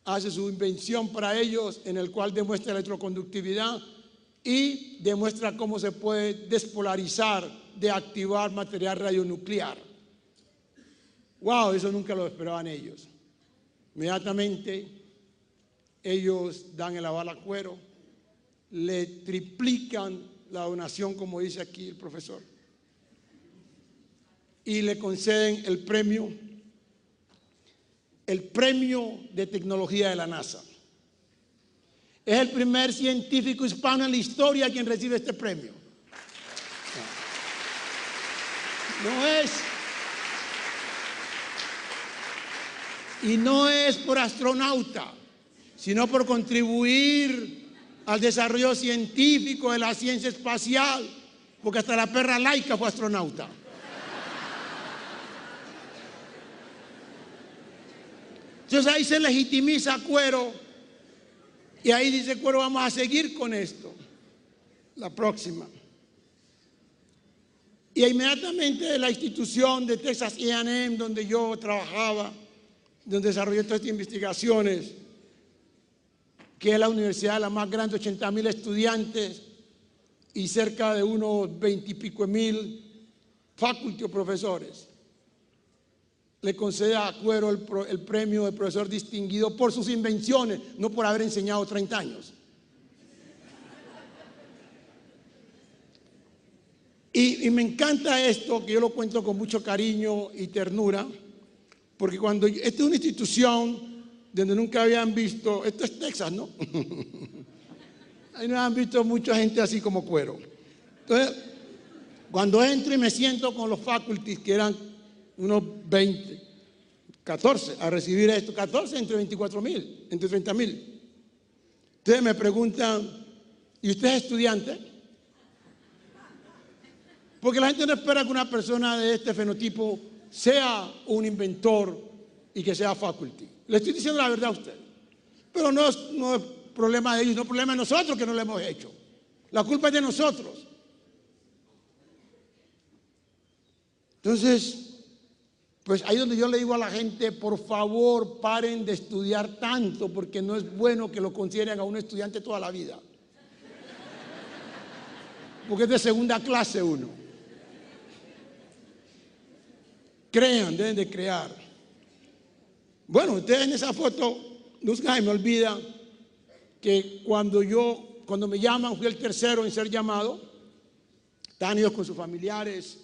hace su invención para ellos, en el cual demuestra electroconductividad y demuestra cómo se puede despolarizar, de activar material radionuclear. ¡Wow! Eso nunca lo esperaban ellos. Inmediatamente ellos dan el aval a Cuero, le triplican la donación, como dice aquí el profesor, y le conceden el premio de tecnología de la NASA. Es el primer científico hispano en la historia quien recibe este premio. No es por astronauta, sino por contribuir al desarrollo científico de la ciencia espacial, porque hasta la perra Laika fue astronauta. Entonces ahí se legitimiza a Cuero y ahí dice Cuero, vamos a seguir con esto, la próxima. Y inmediatamente la institución de Texas A&M, donde yo trabajaba, donde desarrollé todas estas investigaciones, que es la universidad la más grande, 80,000 estudiantes y cerca de unos 20 y pico mil faculty o profesores, le concede a Cuero el premio de profesor distinguido por sus invenciones, no por haber enseñado 30 años. Y me encanta esto, que yo lo cuento con mucho cariño y ternura, porque cuando esta es una institución donde nunca habían visto, esto es Texas, ¿no? Ahí no han visto mucha gente así como Cuero. Entonces, cuando entro y me siento con los faculties, que eran unos 20, 14 a recibir esto, 14 entre 24,000, entre 30,000. Entonces me preguntan, ¿y usted es estudiante? Porque la gente no espera que una persona de este fenotipo sea un inventor y que sea faculty. Le estoy diciendo la verdad a usted. Pero no es problema de ellos, no es problema de nosotros que no lo hemos hecho. La culpa es de nosotros. Entonces, pues ahí donde yo le digo a la gente, por favor, paren de estudiar tanto, porque no es bueno que lo consideren a un estudiante toda la vida. Porque es de segunda clase uno. Crean, deben de crear. Bueno, ustedes en esa foto, nunca se me olvida que cuando me llaman, fui el tercero en ser llamado. Estaban ellos con sus familiares,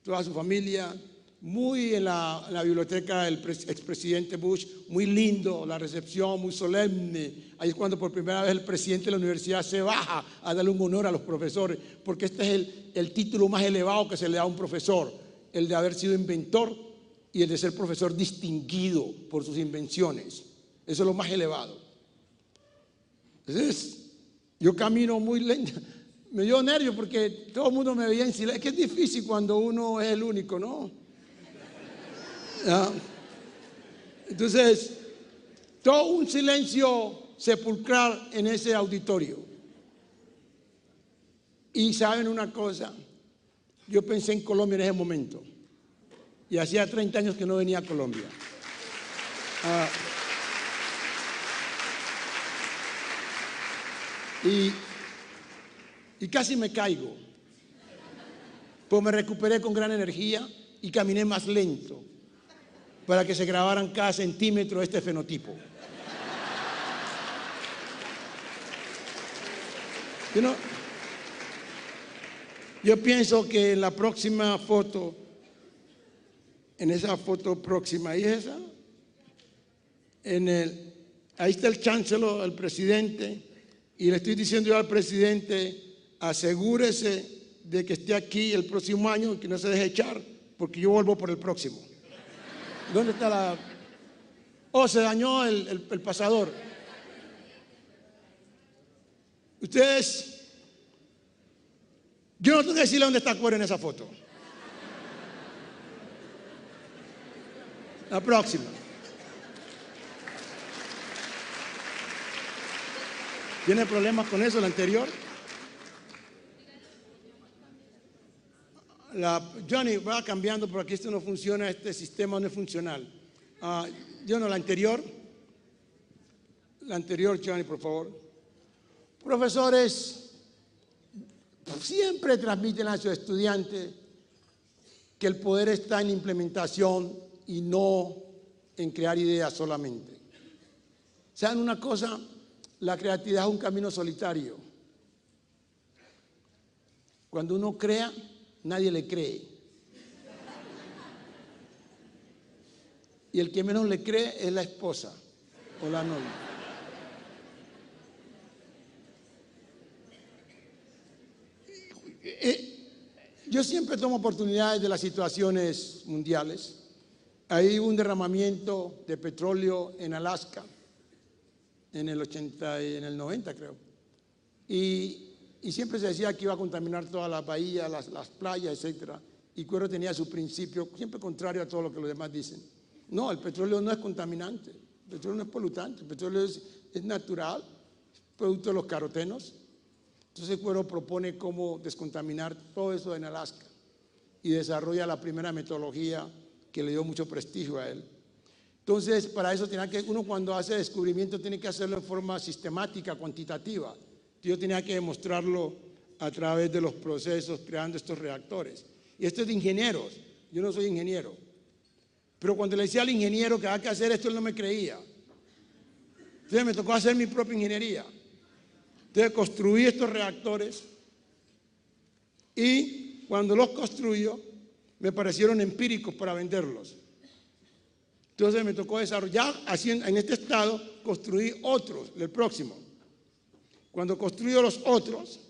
toda su familia, muy en la biblioteca del expresidente Bush, muy lindo, la recepción, muy solemne. Ahí es cuando por primera vez el presidente de la universidad se baja a darle un honor a los profesores, porque este es el título más elevado que se le da a un profesor, el de haber sido inventor y el de ser profesor distinguido por sus invenciones. Eso es lo más elevado. Entonces, yo camino muy lento. Me dio nervio porque todo el mundo me veía en silencio. Es que es difícil cuando uno es el único, ¿no? ¿Ya? Entonces, todo un silencio sepulcral en ese auditorio. Y saben una cosa, yo pensé en Colombia en ese momento. Y hacía 30 años que no venía a Colombia. Y casi me caigo. Pues me recuperé con gran energía y caminé más lento para que se grabaran cada centímetro de este fenotipo. Yo pienso que en la próxima foto, en esa foto próxima, ¿y esa? Ahí está el chancellor, el presidente, y le estoy diciendo yo al presidente, asegúrese de que esté aquí el próximo año y que no se deje echar, porque yo vuelvo por el próximo. ¿Dónde está la...? Oh, se dañó el pasador. Ustedes, yo no tengo que decirle dónde está Cuero en esa foto. La próxima. ¿Tiene problemas con eso, la anterior? Johnny, va cambiando porque esto no funciona, este sistema no es funcional. La anterior, Johnny, por favor. Profesores siempre transmiten a sus estudiantes que el poder está en la implementación y no en crear ideas solamente. ¿Saben una cosa? La creatividad es un camino solitario. Cuando uno crea, nadie le cree. Y el que menos le cree es la esposa o la novia. Yo siempre tomo oportunidades de las situaciones mundiales. Hay un derramamiento de petróleo en Alaska en el 80 y en el 90, creo. Y siempre se decía que iba a contaminar todas las bahías, las playas, etc. Y Cuero tenía su principio, siempre contrario a todo lo que los demás dicen. No, el petróleo no es contaminante, el petróleo no es polutante, el petróleo es natural, es producto de los carotenos. Entonces Cuero propone cómo descontaminar todo eso en Alaska y desarrolla la primera metodología que le dio mucho prestigio a él. Entonces, para eso uno cuando hace descubrimiento tiene que hacerlo en forma sistemática, cuantitativa. Yo tenía que demostrarlo a través de los procesos creando estos reactores. Y esto es de ingenieros, yo no soy ingeniero. Pero cuando le decía al ingeniero que había que hacer esto, él no me creía. Entonces me tocó hacer mi propia ingeniería. Entonces construí estos reactores y cuando los construyo, me parecieron empíricos para venderlos. Entonces me tocó desarrollar, así en este estado, construí otros, el próximo. Cuando construyo los otros,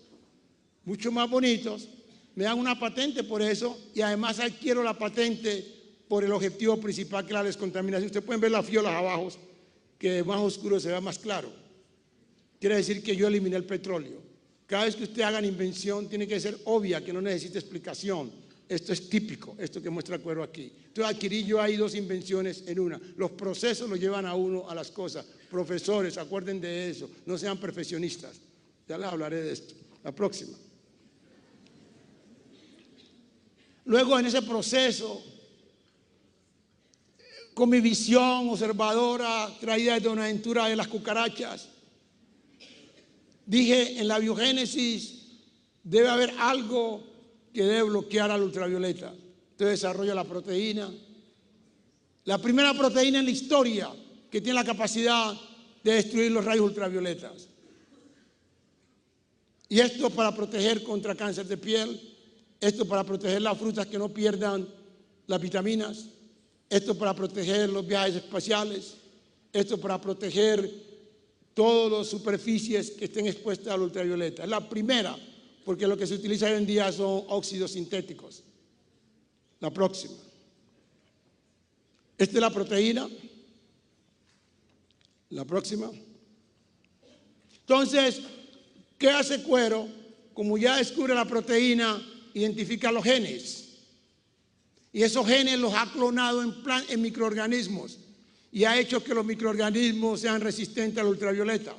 mucho más bonitos, me dan una patente por eso y además adquiero la patente por el objetivo principal, que es la descontaminación. Ustedes pueden ver las fiolas abajo, que más oscuro se ve más claro. Quiere decir que yo eliminé el petróleo. Cada vez que usted haga una invención tiene que ser obvia, que no necesite explicación. Esto es típico, esto que muestra Cuero aquí. Entonces adquirí yo ahí dos invenciones en una. Los procesos lo llevan a uno a las cosas. Profesores, acuerden de eso, no sean perfeccionistas. Ya les hablaré de esto. La próxima. Luego en ese proceso, con mi visión observadora traída desde una aventura de las cucarachas, dije, en la biogénesis debe haber algo que debe bloquear al ultravioleta. Entonces desarrollo la proteína. La primera proteína en la historia que tiene la capacidad de destruir los rayos ultravioletas. Y esto para proteger contra cáncer de piel, esto para proteger las frutas que no pierdan las vitaminas, esto para proteger los viajes espaciales, esto para proteger todas las superficies que estén expuestas al ultravioleta. Es la primera, porque lo que se utiliza hoy en día son óxidos sintéticos. La próxima. Esta es la proteína. La próxima. Entonces, ¿qué hace Cuero? Como ya descubre la proteína, identifica los genes. Y esos genes los ha clonado en microorganismos y ha hecho que los microorganismos sean resistentes al ultravioleta.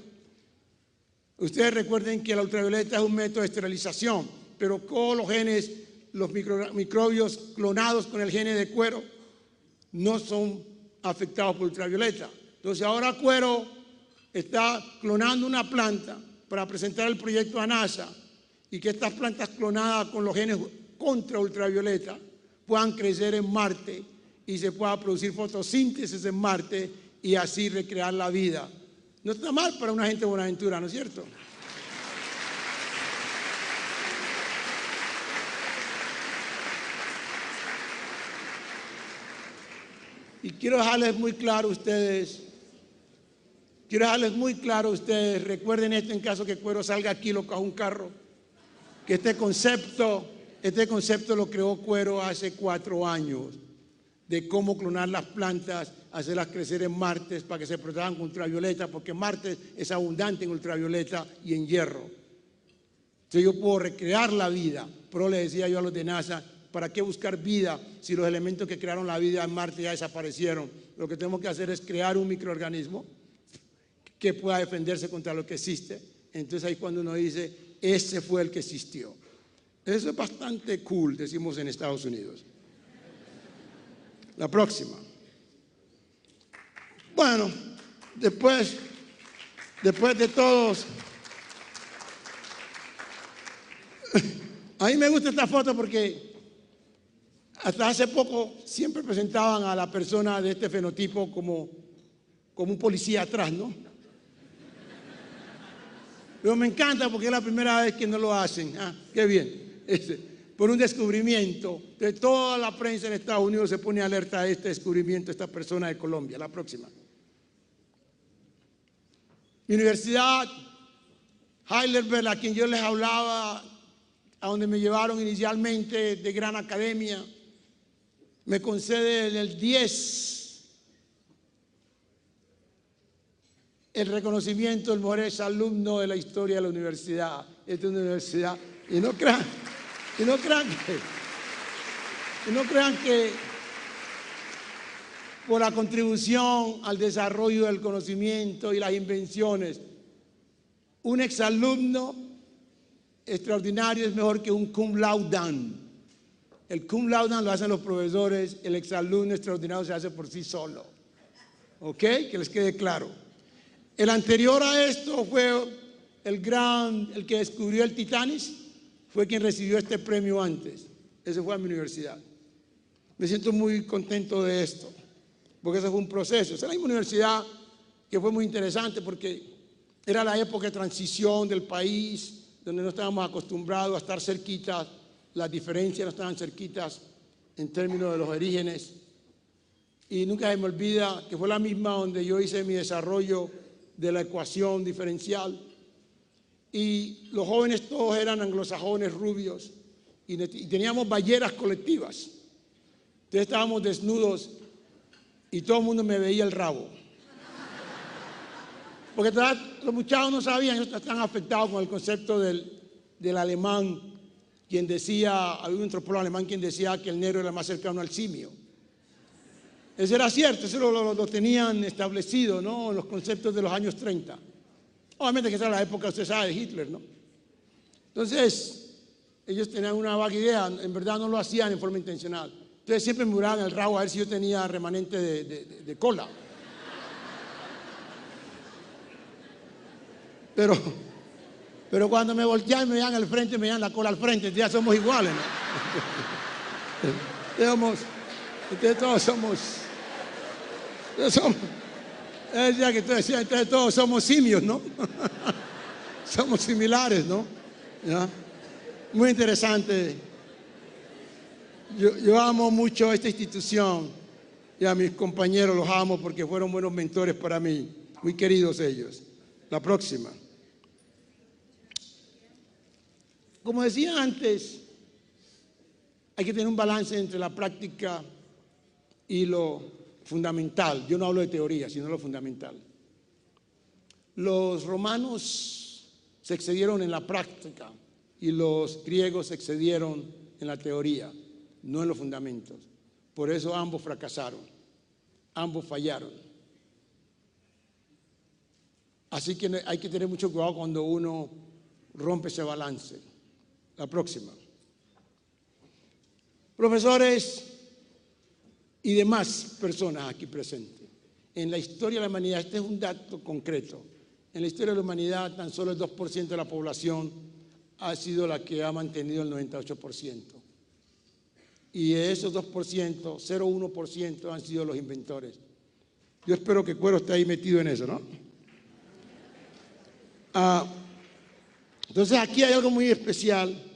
Ustedes recuerden que el ultravioleta es un método de esterilización, pero todos los genes, los microbios clonados con el gene de Cuero, no son afectados por ultravioleta. Entonces ahora Cuero está clonando una planta para presentar el proyecto a NASA y que estas plantas clonadas con los genes contra ultravioleta puedan crecer en Marte y se pueda producir fotosíntesis en Marte y así recrear la vida. No está mal para una gente de Buenaventura, ¿no es cierto? Y quiero dejarles muy claro a ustedes, recuerden esto en caso que Cuero salga aquí y lo coja un carro, que este concepto lo creó Cuero hace 4 años, de cómo clonar las plantas, hacerlas crecer en Marte para que se protejan con ultravioleta, porque Marte es abundante en ultravioleta y en hierro. Entonces yo puedo recrear la vida, pero le decía yo a los de NASA, ¿para qué buscar vida si los elementos que crearon la vida en Marte ya desaparecieron? Lo que tenemos que hacer es crear un microorganismo que pueda defenderse contra lo que existe. Entonces ahí cuando uno dice, ese fue el que existió. Eso es bastante cool, decimos en Estados Unidos. La próxima. Bueno, después de todos, a mí me gusta esta foto porque hasta hace poco siempre presentaban a la persona de este fenotipo como un policía atrás, ¿no? Pero me encanta porque es la primera vez que no lo hacen. Ah, qué bien. Por un descubrimiento. De toda la prensa en Estados Unidos se pone alerta a este descubrimiento, esta persona de Colombia. La próxima. Mi universidad, Heidelberg, a quien yo les hablaba, a donde me llevaron inicialmente de gran academia, me concede el 10 el reconocimiento del mejor exalumno de la historia de la universidad. Esta es una universidad. Y no crean que por la contribución al desarrollo del conocimiento y las invenciones, un exalumno extraordinario es mejor que un cum laude. El cum laude lo hacen los profesores, el exalumno extraordinario se hace por sí solo. ¿Ok? Que les quede claro. El anterior a esto fue el que descubrió el Titanic, fue quien recibió este premio antes. Ese fue a mi universidad. Me siento muy contento de esto, porque ese fue un proceso. Esa es la misma universidad que fue muy interesante porque era la época de transición del país, donde no estábamos acostumbrados a estar cerquita las diferencias no estaban cerquitas en términos de los orígenes. Y nunca se me olvida que fue la misma donde yo hice mi desarrollo de la ecuación diferencial. Y los jóvenes todos eran anglosajones rubios y teníamos balleras colectivas. Entonces estábamos desnudos y todo el mundo me veía el rabo. Porque los muchachos no sabían, ellos están afectados con el concepto del alemán, quien decía, había un antropólogo alemán quien decía que el negro era más cercano al simio. Eso era cierto, eso lo tenían establecido, ¿no?, en los conceptos de los años 30. Obviamente que esa era la época, usted sabe, de Hitler, ¿no? Entonces, ellos tenían una vaga idea, en verdad no lo hacían en forma intencional. Entonces siempre me miraban el rabo a ver si yo tenía remanente de cola. Pero cuando me volteaban y me veían al frente, me veían la cola al frente, ya somos iguales, ¿no? Entonces todos somos entonces todos somos simios, ¿no? Somos similares, ¿no? ¿Ya? Muy interesante. Yo amo mucho esta institución y a mis compañeros los amo porque fueron buenos mentores para mí, muy queridos ellos. La próxima. Como decía antes, hay que tener un balance entre la práctica y lo fundamental. Yo no hablo de teoría, sino lo fundamental. Los romanos se excedieron en la práctica y los griegos se excedieron en la teoría, no en los fundamentos. Por eso ambos fracasaron, ambos fallaron. Así que hay que tener mucho cuidado cuando uno rompe ese balance. La próxima. Profesores y demás personas aquí presentes. En la historia de la humanidad, este es un dato concreto, en la historia de la humanidad tan solo el 2% de la población ha sido la que ha mantenido el 98%. Y de esos 2%, 0,1% han sido los inventores. Yo espero que Cuero esté ahí metido en eso, ¿no? Entonces aquí hay algo muy especial.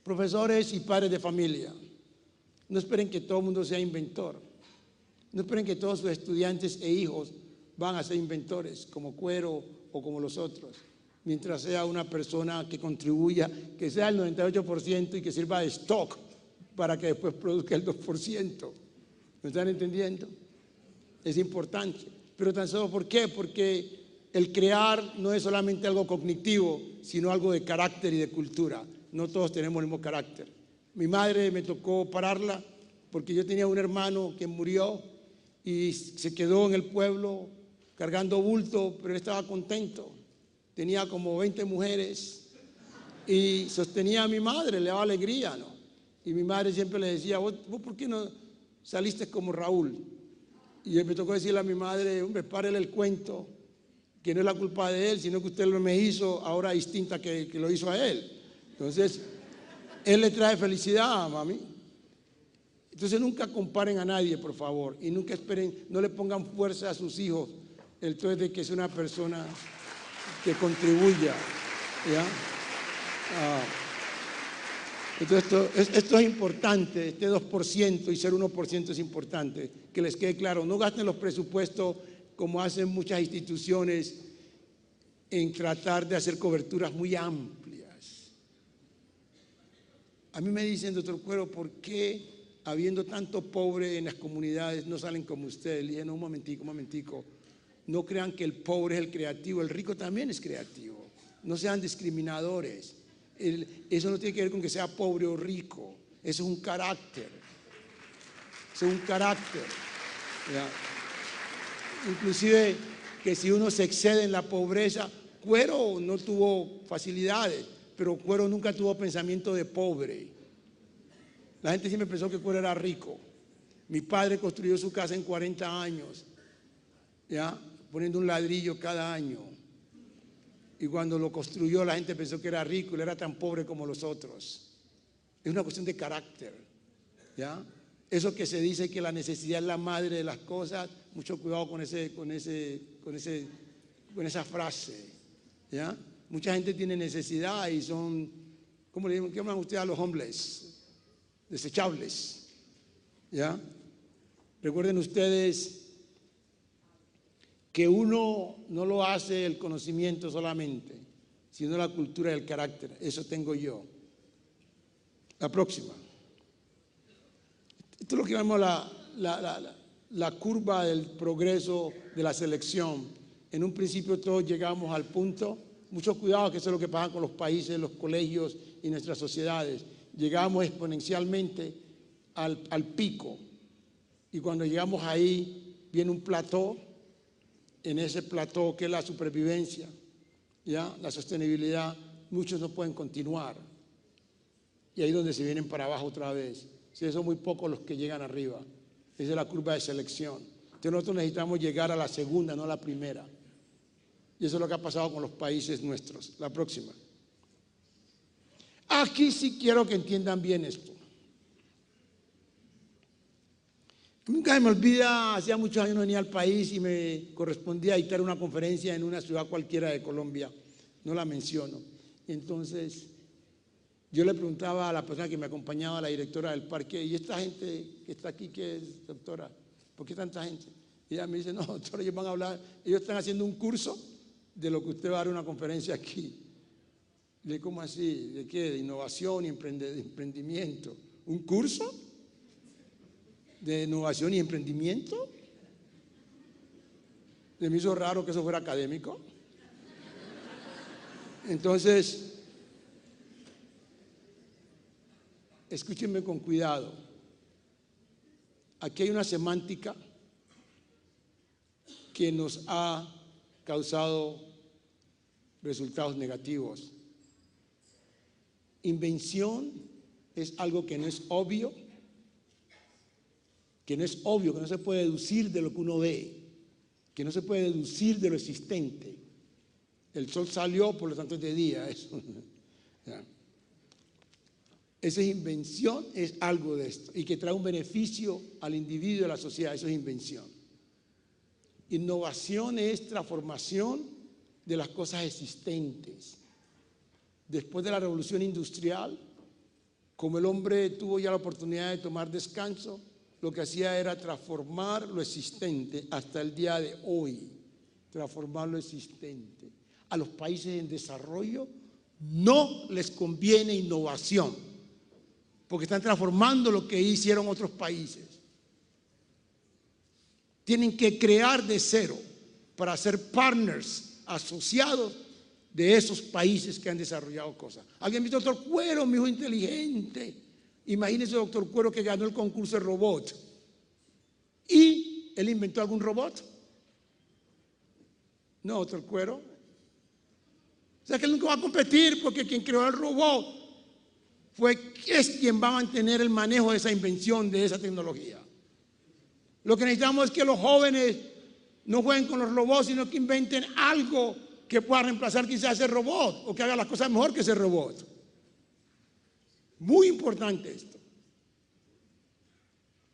Profesores y padres de familia, no esperen que todo el mundo sea inventor. No esperen que todos sus estudiantes e hijos van a ser inventores como Cuero o como los otros. Mientras sea una persona que contribuya, que sea el 98% y que sirva de stock para que después produzca el 2%. ¿Me están entendiendo? Es importante. Pero tan solo, ¿por qué? Porque el crear no es solamente algo cognitivo, sino algo de carácter y de cultura. No todos tenemos el mismo carácter. Mi madre me tocó pararla porque yo tenía un hermano que murió y se quedó en el pueblo cargando bulto, pero él estaba contento. Tenía como 20 mujeres y sostenía a mi madre, le daba alegría, ¿no? Y mi madre siempre le decía, ¿vos por qué no saliste como Raúl? Y me tocó decirle a mi madre, hombre, párele el cuento, que no es la culpa de él, sino que usted lo me hizo ahora distinta que lo hizo a él. Entonces, él le trae felicidad a mami. Entonces, nunca comparen a nadie, por favor, y nunca esperen, no le pongan fuerza a sus hijos el hecho de que es una persona que contribuya, ¿ya? Entonces, esto es importante, este 2% y ser 1% es importante, que les quede claro. No gasten los presupuestos como hacen muchas instituciones en tratar de hacer coberturas muy amplias. A mí me dicen, doctor Cuero, ¿por qué habiendo tanto pobre en las comunidades no salen como ustedes? Le dije, no, un momentico. No crean que el pobre es el creativo, el rico también es creativo. No sean discriminadores. Eso no tiene que ver con que sea pobre o rico. Eso es un carácter. Eso es un carácter. ¿Ya? Inclusive que si uno se excede en la pobreza, Cuero no tuvo facilidades, pero Cuero nunca tuvo pensamiento de pobre. La gente siempre pensó que Cuero era rico. Mi padre construyó su casa en 40 años, ¿ya? Poniendo un ladrillo cada año. Y cuando lo construyó, la gente pensó que era rico y él era tan pobre como los otros. Es una cuestión de carácter, ¿ya? Eso que se dice que la necesidad es la madre de las cosas, mucho cuidado con esa frase, ¿ya? Mucha gente tiene necesidad y son ¿cómo le llaman ustedes a los homeless? Desechables, ¿ya? Recuerden ustedes que uno no lo hace el conocimiento solamente, sino la cultura y el carácter. Eso tengo yo. La próxima. Esto es lo que llamamos la curva del progreso de la selección. En un principio todos llegamos al punto, mucho cuidado que eso es lo que pasa con los países, los colegios y nuestras sociedades. Llegamos exponencialmente al pico y cuando llegamos ahí viene un plató, en ese plató que es la supervivencia, ¿ya? La sostenibilidad, muchos no pueden continuar y ahí es donde se vienen para abajo otra vez. Sí, son muy pocos los que llegan arriba. Esa es la curva de selección. Entonces nosotros necesitamos llegar a la segunda, no a la primera. Y eso es lo que ha pasado con los países nuestros. La próxima. Aquí sí quiero que entiendan bien esto. Nunca me olvida, hacía muchos años no venía al país y me correspondía dictar una conferencia en una ciudad cualquiera de Colombia. No la menciono. Entonces, yo le preguntaba a la persona que me acompañaba, a la directora del parque, ¿y esta gente que está aquí, qué es, doctora? ¿Por qué tanta gente? Y ella me dice, no, doctora, ellos van a hablar, ellos están haciendo un curso de lo que usted va a dar una conferencia aquí. Le digo, ¿cómo así? ¿De qué? De innovación y emprendimiento. ¿Un curso de innovación y emprendimiento? Se me hizo raro que eso fuera académico. Entonces, escúchenme con cuidado. Aquí hay una semántica que nos ha causado resultados negativos. Invención es algo que no es obvio, que no se puede deducir de lo que uno ve, que no se puede deducir de lo existente. El sol salió, por lo tanto es de día. Eso. Esa invención es algo de esto y que trae un beneficio al individuo y a la sociedad. Eso es invención. Innovación es transformación de las cosas existentes. Después de la revolución industrial, como el hombre tuvo ya la oportunidad de tomar descanso, lo que hacía era transformar lo existente hasta el día de hoy. Transformar lo existente. A los países en desarrollo no les conviene innovación, porque están transformando lo que hicieron otros países. Tienen que crear de cero para ser partners, asociados de esos países que han desarrollado cosas. ¿Alguien visto doctor Cuero, mi hijo inteligente? Imagínense doctor Cuero que ganó el concurso de robot. ¿Y él inventó algún robot? No, doctor Cuero. O sea que él nunca va a competir porque quien creó el robot es quien va a mantener el manejo de esa invención, de esa tecnología. Lo que necesitamos es que los jóvenes no jueguen con los robots, sino que inventen algo que pueda reemplazar quizás ese robot o que haga las cosas mejor que ese robot. Muy importante esto.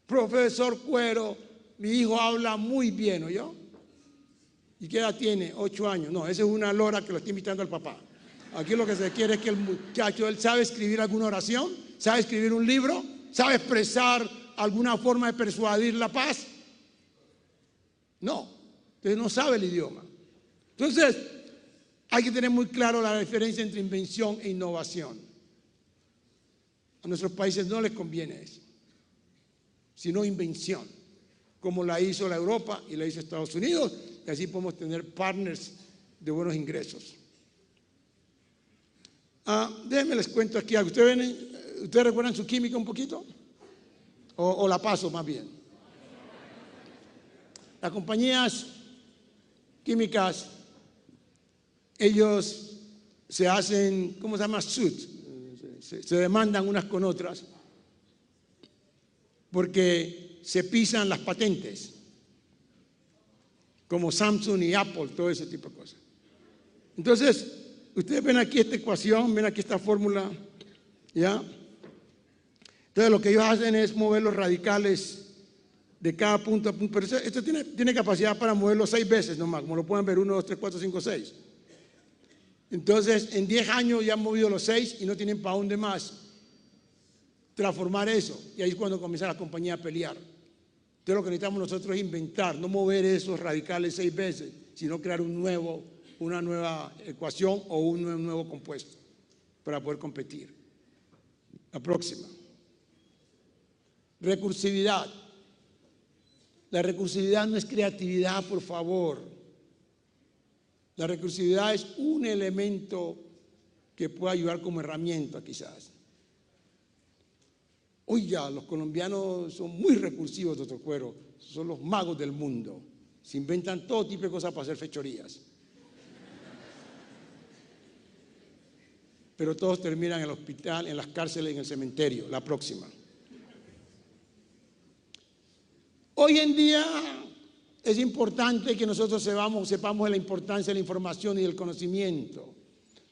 Profesor Cuero, mi hijo habla muy bien, ¿oyó? ¿Y qué edad tiene? 8 años. No, esa es una lora que lo está invitando al papá. Aquí lo que se quiere es que el muchacho, él sabe escribir alguna oración, sabe escribir un libro, sabe expresar alguna forma de persuadir la paz. No, entonces no sabe el idioma. Entonces, hay que tener muy claro la diferencia entre invención e innovación. A nuestros países no les conviene eso, sino invención, como la hizo la Europa y la hizo Estados Unidos, y así podemos tener partners de buenos ingresos. Déjenme les cuento aquí algo. ¿Ustedes recuerdan su química un poquito? ¿O la paso más bien? Las compañías químicas, ellos se hacen, ¿cómo se llama? Suit. Se demandan unas con otras porque se pisan las patentes, como Samsung y Apple, todo ese tipo de cosas. Entonces, ustedes ven aquí esta ecuación, ven aquí esta fórmula, ¿ya? Entonces, lo que ellos hacen es mover los radicales de cada punto a punto, pero esto tiene capacidad para moverlo 6 veces nomás, como lo pueden ver, 1, 2, 3, 4, 5, 6. Entonces, en 10 años ya han movido los 6 y no tienen para dónde más transformar eso. Y ahí es cuando comienza la compañía a pelear. Entonces, lo que necesitamos nosotros es inventar, no mover esos radicales 6 veces, sino crear una nueva ecuación o un nuevo compuesto para poder competir. La próxima. Recursividad. La recursividad no es creatividad, por favor. La recursividad es un elemento que puede ayudar como herramienta, quizás. Oiga, los colombianos son muy recursivos, doctor Cuero. Son los magos del mundo. Se inventan todo tipo de cosas para hacer fechorías. Pero todos terminan en el hospital, en las cárceles, en el cementerio. La próxima. Hoy en día es importante que nosotros sepamos de la importancia de la información y del conocimiento.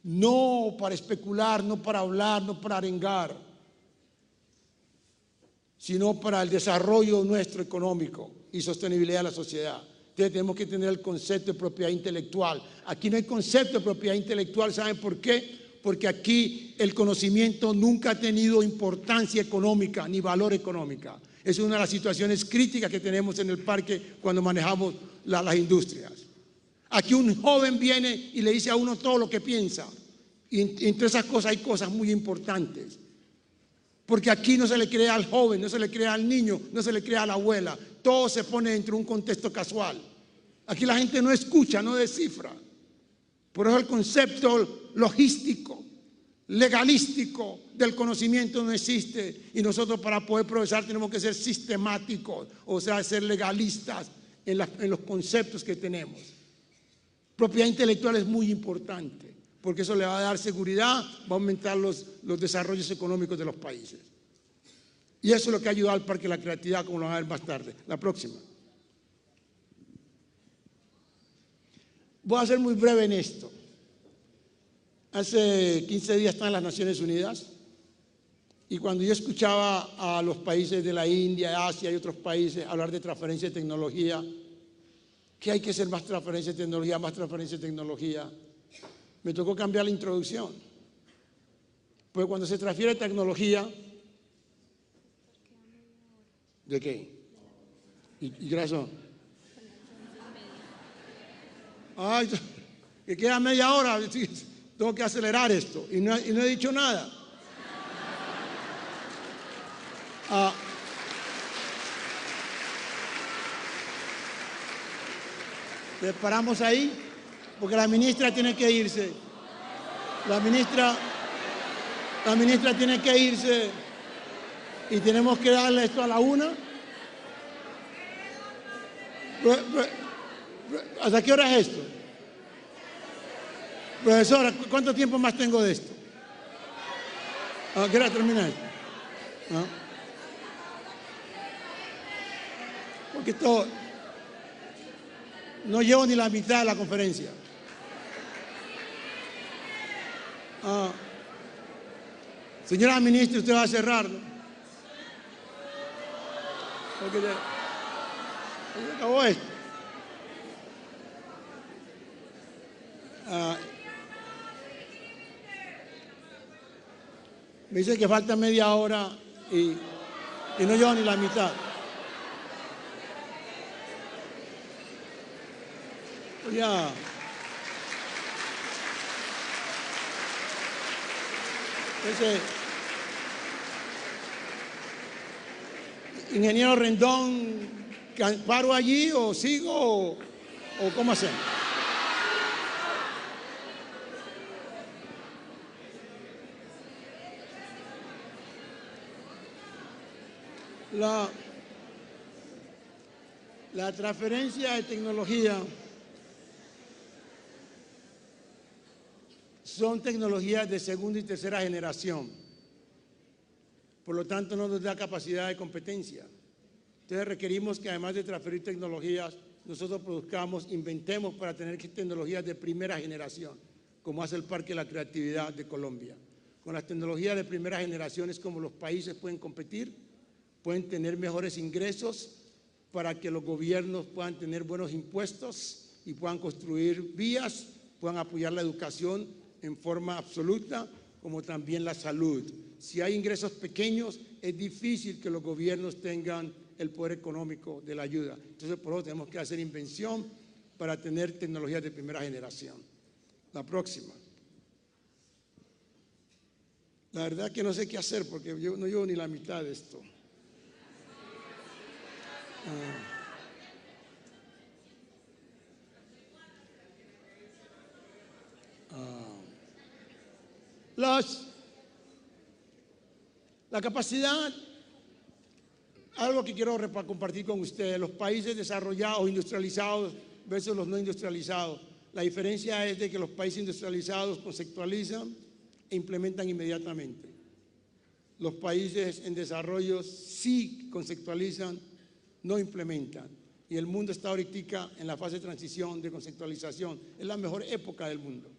No para especular, no para hablar, no para arengar, sino para el desarrollo nuestro económico y sostenibilidad de la sociedad. Entonces tenemos que tener el concepto de propiedad intelectual. Aquí no hay concepto de propiedad intelectual, ¿saben por qué? Porque aquí el conocimiento nunca ha tenido importancia económica ni valor económica. Es una de las situaciones críticas que tenemos en el parque cuando manejamos las industrias. Aquí un joven viene y le dice a uno todo lo que piensa. Y entre esas cosas hay cosas muy importantes. Porque aquí no se le crea al joven, no se le crea al niño, no se le crea a la abuela. Todo se pone dentro de un contexto casual. Aquí la gente no escucha, no descifra. Por eso el concepto logístico, legalístico del conocimiento no existe. Y nosotros para poder progresar tenemos que ser sistemáticos, o sea, ser legalistas en los conceptos que tenemos. Propiedad intelectual es muy importante, porque eso le va a dar seguridad, va a aumentar los desarrollos económicos de los países. Y eso es lo que ha ayudado al Parque de la Creatividad, como lo van a ver más tarde. La próxima. Voy a ser muy breve en esto. Hace 15 días estaba en las Naciones Unidas y cuando yo escuchaba a los países de la India, Asia y otros países hablar de transferencia de tecnología, que hay que hacer más transferencia de tecnología, me tocó cambiar la introducción. Porque cuando se transfiere tecnología, ¿de qué? ¿Y qué razón? Ay, que queda media hora, tengo que acelerar esto y no he dicho nada. ¿Le paramos ahí? Porque la ministra tiene que irse. La ministra tiene que irse y tenemos que darle esto a la 1. ¿Hasta qué hora es esto? Profesora, ¿cuánto tiempo más tengo de esto? ¿A qué hora termina esto? Porque esto no llevo ni la mitad de la conferencia. Señora ministra, usted va a cerrar, ¿no? Porque se acabó esto. Me dice que falta media hora y no llevo ni la mitad. Ya. Ese ingeniero Rendón, ¿paro allí o sigo o cómo hacemos? La transferencia de tecnología son tecnologías de segunda y tercera generación. Por lo tanto, no nos da capacidad de competencia. Entonces requerimos que además de transferir tecnologías, nosotros produzcamos, inventemos para tener tecnologías de primera generación, como hace el Parque de la Creatividad de Colombia. Con las tecnologías de primera generación es como los países pueden competir, pueden tener mejores ingresos para que los gobiernos puedan tener buenos impuestos y puedan construir vías, puedan apoyar la educación en forma absoluta, como también la salud. Si hay ingresos pequeños, es difícil que los gobiernos tengan el poder económico de la ayuda. Entonces, por eso tenemos que hacer invención para tener tecnologías de primera generación. La próxima. La verdad que no sé qué hacer porque yo no llevo ni la mitad de esto. La capacidad, algo que quiero compartir con ustedes, los países desarrollados, industrializados versus los no industrializados. La diferencia es de que los países industrializados conceptualizan e implementan inmediatamente. Los países en desarrollo sí conceptualizan, no implementan. Y el mundo está ahorita en la fase de transición, de conceptualización. Es la mejor época del mundo.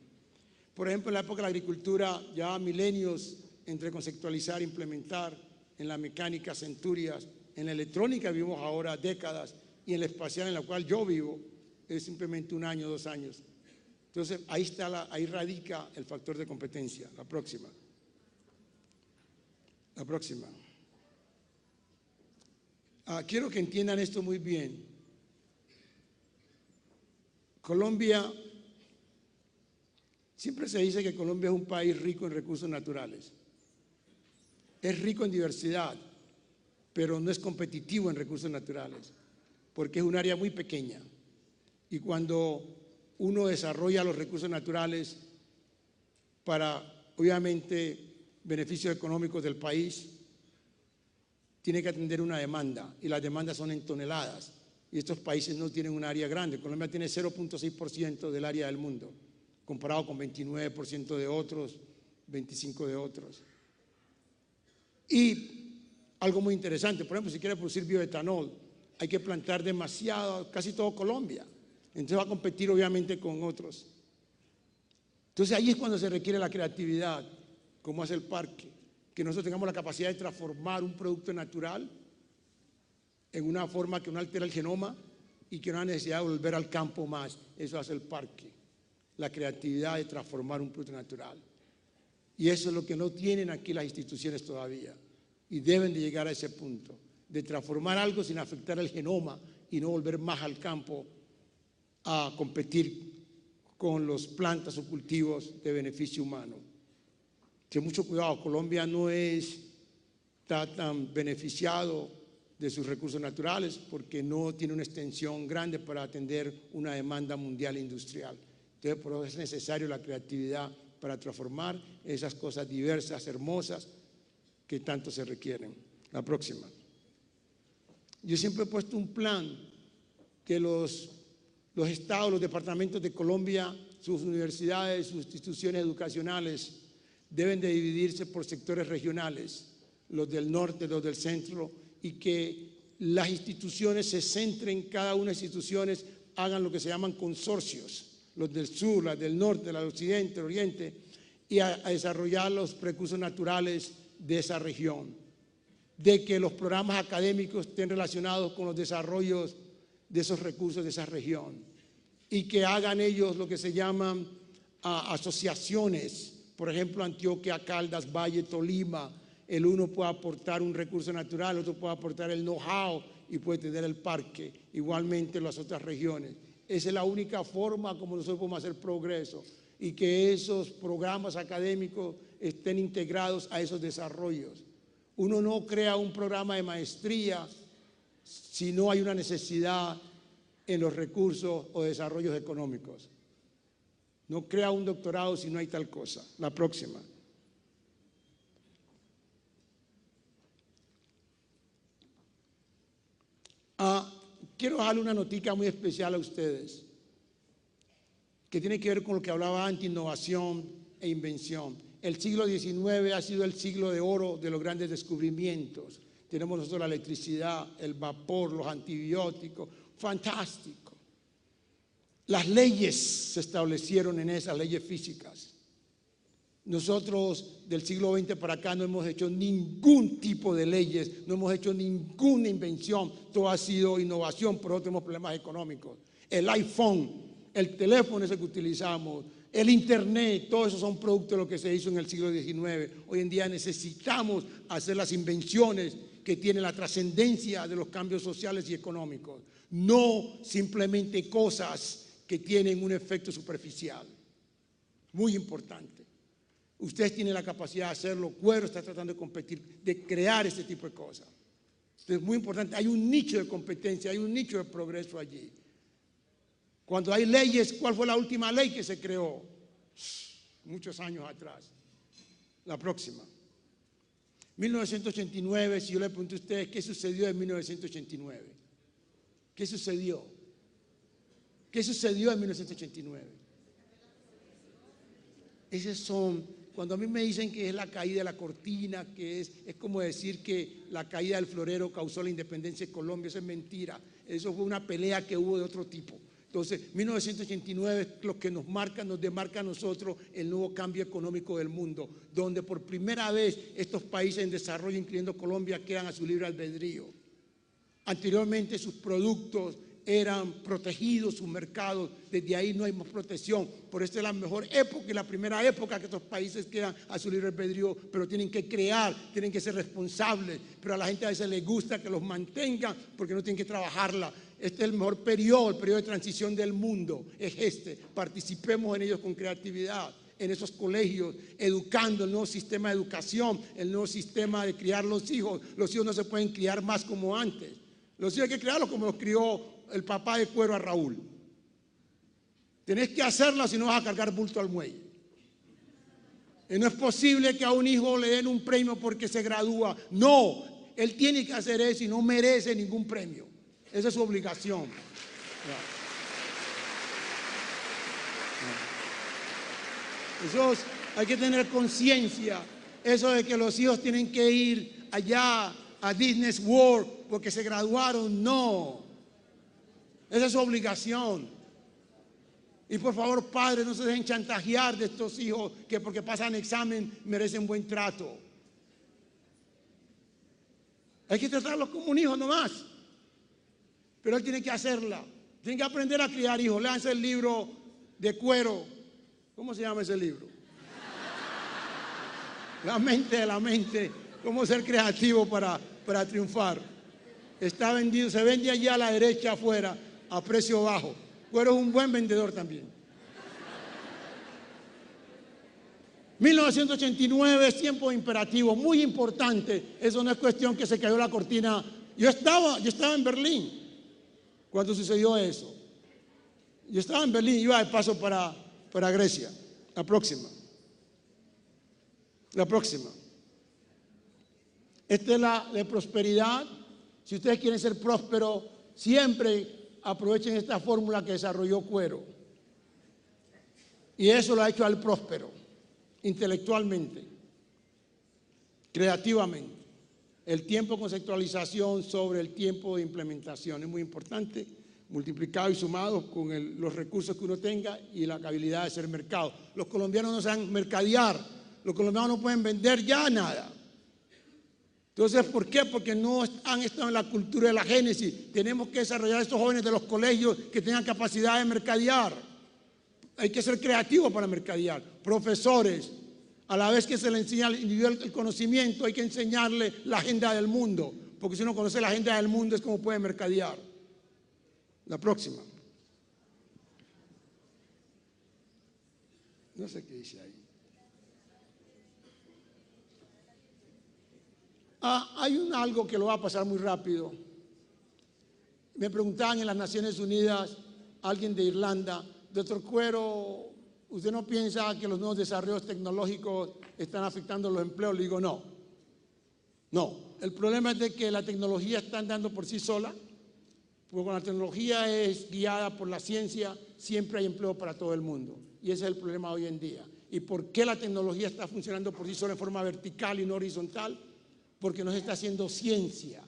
Por ejemplo, en la época de la agricultura, ya milenios entre conceptualizar e implementar, en la mecánica, centurias, en la electrónica vivimos ahora décadas, y en la espacial en la cual yo vivo es simplemente 1 año, 2 años. Entonces, ahí radica el factor de competencia. La próxima. La próxima. Quiero que entiendan esto muy bien. Colombia, siempre se dice que Colombia es un país rico en recursos naturales. Es rico en diversidad, pero no es competitivo en recursos naturales, porque es un área muy pequeña. Y cuando uno desarrolla los recursos naturales para, obviamente, beneficios económicos del país, tiene que atender una demanda, y las demandas son en toneladas, y estos países no tienen un área grande. Colombia tiene 0.6% del área del mundo, comparado con 29% de otros, 25% de otros. Y algo muy interesante, por ejemplo, si quiere producir bioetanol, hay que plantar demasiado, casi todo Colombia. Entonces va a competir obviamente con otros. Entonces ahí es cuando se requiere la creatividad, como hace el parque, que nosotros tengamos la capacidad de transformar un producto natural en una forma que no altera el genoma y que no haya necesidad de volver al campo más. Eso hace el parque, la creatividad de transformar un producto natural. Y eso es lo que no tienen aquí las instituciones todavía, y deben de llegar a ese punto, de transformar algo sin afectar el genoma y no volver más al campo a competir con las plantas o cultivos de beneficio humano. Que mucho cuidado, Colombia no está tan beneficiado de sus recursos naturales porque no tiene una extensión grande para atender una demanda mundial industrial. Entonces, por eso es necesario la creatividad para transformar esas cosas diversas, hermosas, que tanto se requieren. La próxima. Yo siempre he puesto un plan que los estados, los departamentos de Colombia, sus universidades, sus instituciones educacionales deben de dividirse por sectores regionales, los del norte, los del centro, y que las instituciones se centren, cada una de las instituciones hagan lo que se llaman consorcios, los del sur, las del norte, las del occidente, el oriente, y a desarrollar los recursos naturales de esa región, de que los programas académicos estén relacionados con los desarrollos de esos recursos de esa región, y que hagan ellos lo que se llaman asociaciones, por ejemplo, Antioquia, Caldas, Valle, Tolima. El uno puede aportar un recurso natural, el otro puede aportar el know-how y puede tener el parque, igualmente las otras regiones. Esa es la única forma como nosotros podemos hacer progreso, y que esos programas académicos estén integrados a esos desarrollos. Uno no crea un programa de maestría si no hay una necesidad en los recursos o desarrollos económicos. No crea un doctorado si no hay tal cosa. La próxima. Quiero darle una notica muy especial a ustedes, que tiene que ver con lo que hablaba antes, innovación e invención. El siglo XIX ha sido el siglo de oro de los grandes descubrimientos. Tenemos nosotros la electricidad, el vapor, los antibióticos, fantástico. Las leyes se establecieron en esas leyes físicas. Nosotros del siglo XX para acá no hemos hecho ningún tipo de leyes, no hemos hecho ninguna invención, todo ha sido innovación, pero tenemos problemas económicos. El iPhone, el teléfono ese que utilizamos, el Internet, todo eso son productos de lo que se hizo en el siglo XIX. Hoy en día necesitamos hacer las invenciones que tienen la trascendencia de los cambios sociales y económicos, no simplemente cosas que tienen un efecto superficial. Muy importante. Ustedes tienen la capacidad de hacerlo. Cuero está tratando de competir, de crear este tipo de cosas. Entonces, muy importante. Hay un nicho de competencia, hay un nicho de progreso allí. Cuando hay leyes, ¿cuál fue la última ley que se creó? Muchos años atrás. La próxima. 1989, si yo le pregunto a ustedes, ¿qué sucedió en 1989? ¿Qué sucedió? ¿Qué sucedió en 1989? Esos son, cuando a mí me dicen que es la caída de la cortina, que es como decir que la caída del florero causó la independencia de Colombia, eso es mentira. Eso fue una pelea que hubo de otro tipo. Entonces, 1989 es lo que nos demarca a nosotros el nuevo cambio económico del mundo, donde por primera vez estos países en desarrollo, incluyendo Colombia, quedan a su libre albedrío. Anteriormente sus productos eran protegidos, sus mercados, desde ahí no hay más protección. Por eso es la mejor época y la primera época que estos países quedan a su libre albedrío, pero tienen que crear, tienen que ser responsables, pero a la gente a veces les gusta que los mantengan porque no tienen que trabajarla. Este es el mejor periodo, el periodo de transición del mundo, es este. Participemos en ellos con creatividad, en esos colegios, educando el nuevo sistema de educación, el nuevo sistema de criar los hijos. Los hijos no se pueden criar más como antes. Los hijos hay que criarlos como los crió el papá de Cuero a Raúl. Tenés que hacerlo, si no vas a cargar bulto al muelle. Y no es posible que a un hijo le den un premio porque se gradúa. No, él tiene que hacer eso y no merece ningún premio. Esa es su obligación. Eso hay que tener conciencia. Eso de que los hijos tienen que ir allá a Disney World porque se graduaron, no. Esa es su obligación. Y por favor, padres, no se dejen chantajear de estos hijos que porque pasan examen merecen buen trato. Hay que tratarlos como un hijo nomás. Pero él tiene que hacerla. Tiene que aprender a criar hijos. Léanse el libro de Cuero. ¿Cómo se llama ese libro? La mente de la mente. Cómo ser creativo para triunfar. Está vendido, se vende allá a la derecha afuera a precio bajo. Cuero es un buen vendedor también. 1989 es tiempo imperativo, muy importante. Eso no es cuestión que se cayó la cortina. Yo estaba en Berlín cuando sucedió eso. Yo estaba en Berlín, iba de paso para Grecia. La próxima. Esta es la de prosperidad. Si ustedes quieren ser prósperos, siempre aprovechen esta fórmula que desarrolló Cuero. Y eso lo ha hecho al próspero, intelectualmente, creativamente. El tiempo de conceptualización sobre el tiempo de implementación es muy importante, multiplicado y sumado con los recursos que uno tenga y la habilidad de ser mercado. Los colombianos no saben mercadear, los colombianos no pueden vender ya nada. Entonces, ¿por qué? Porque no han estado en la cultura de la génesis. Tenemos que desarrollar a estos jóvenes de los colegios que tengan capacidad de mercadear. Hay que ser creativos para mercadear. Profesores, a la vez que se le enseña al individuo el conocimiento, hay que enseñarle la agenda del mundo. Porque si uno conoce la agenda del mundo es como puede mercadear. La próxima. No sé qué dice ahí. Hay algo que lo va a pasar muy rápido. Me preguntaban en las Naciones Unidas, alguien de Irlanda, doctor Cuero, ¿usted no piensa que los nuevos desarrollos tecnológicos están afectando los empleos? Le digo, no. No, el problema es de que la tecnología está andando por sí sola, porque cuando la tecnología es guiada por la ciencia, siempre hay empleo para todo el mundo. Y ese es el problema hoy en día. ¿Y por qué la tecnología está funcionando por sí sola en forma vertical y no horizontal? Porque no se está haciendo ciencia.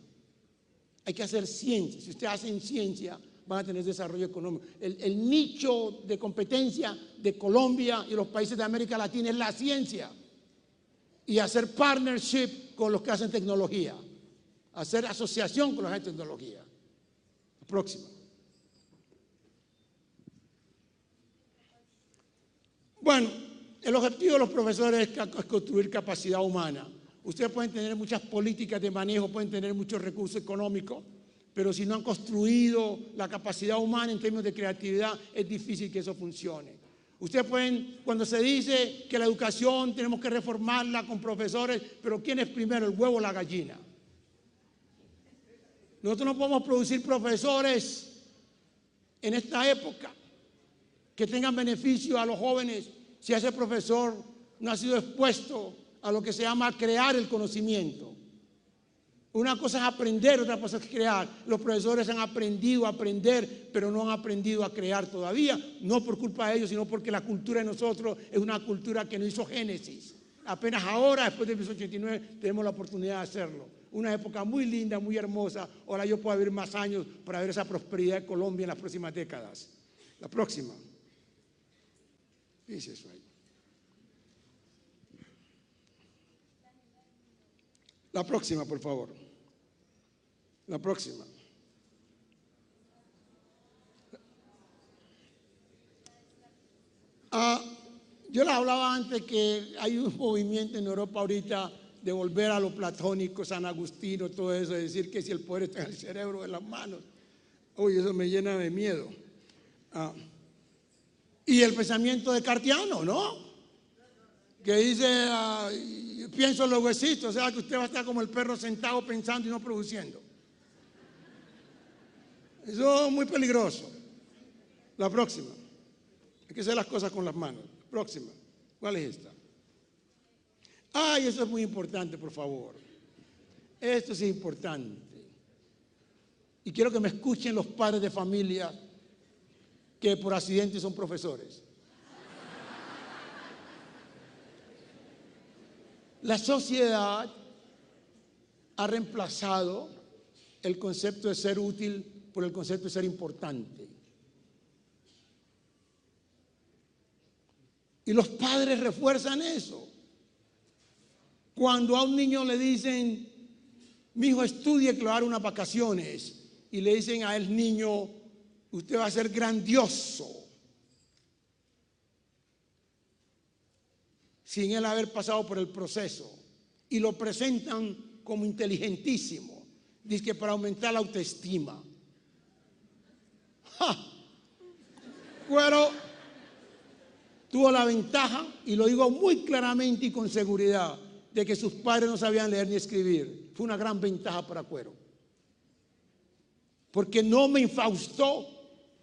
Hay que hacer ciencia. Si ustedes hacen ciencia, van a tener desarrollo económico. El nicho de competencia de Colombia y los países de América Latina es la ciencia. Y hacer partnership con los que hacen tecnología. Hacer asociación con los que hacen tecnología. Próxima. Bueno, el objetivo de los profesores es construir capacidad humana. Ustedes pueden tener muchas políticas de manejo, pueden tener muchos recursos económicos, pero si no han construido la capacidad humana en términos de creatividad, es difícil que eso funcione. Ustedes pueden, cuando se dice que la educación tenemos que reformarla con profesores, pero ¿quién es primero, el huevo o la gallina? Nosotros no podemos producir profesores en esta época que tengan beneficio a los jóvenes si ese profesor no ha sido expuesto a lo que se llama crear el conocimiento. Una cosa es aprender, otra cosa es crear. Los profesores han aprendido a aprender, pero no han aprendido a crear todavía, no por culpa de ellos, sino porque la cultura de nosotros es una cultura que no hizo génesis. Apenas ahora, después de 1989, tenemos la oportunidad de hacerlo. Una época muy linda, muy hermosa. Ahora yo puedo vivir más años para ver esa prosperidad de Colombia en las próximas décadas. La próxima. Dice eso ahí. La próxima, por favor. La próxima. Yo les hablaba antes que hay un movimiento en Europa ahorita de volver a lo platónico, San Agustino, todo eso, de decir que si el poder está en el cerebro, en las manos. Uy, eso me llena de miedo. Y el pensamiento descartiano, ¿no? Que dice, pienso luego existo, o sea que usted va a estar como el perro sentado pensando y no produciendo. Eso es muy peligroso. La próxima. Hay que hacer las cosas con las manos. Próxima. ¿Cuál es esta? Ay, eso es muy importante, por favor. Esto es importante. Y quiero que me escuchen los padres de familia que por accidente son profesores. La sociedad ha reemplazado el concepto de ser útil por el concepto de ser importante. Y los padres refuerzan eso. Cuando a un niño le dicen, mi hijo estudie que le va a dar unas vacaciones, y le dicen a el niño, usted va a ser grandioso, sin él haber pasado por el proceso, y lo presentan como inteligentísimo, dice que para aumentar la autoestima. ¡Ja! Cuero tuvo la ventaja, y lo digo muy claramente y con seguridad, de que sus padres no sabían leer ni escribir. Fue una gran ventaja para Cuero, porque no me infaustó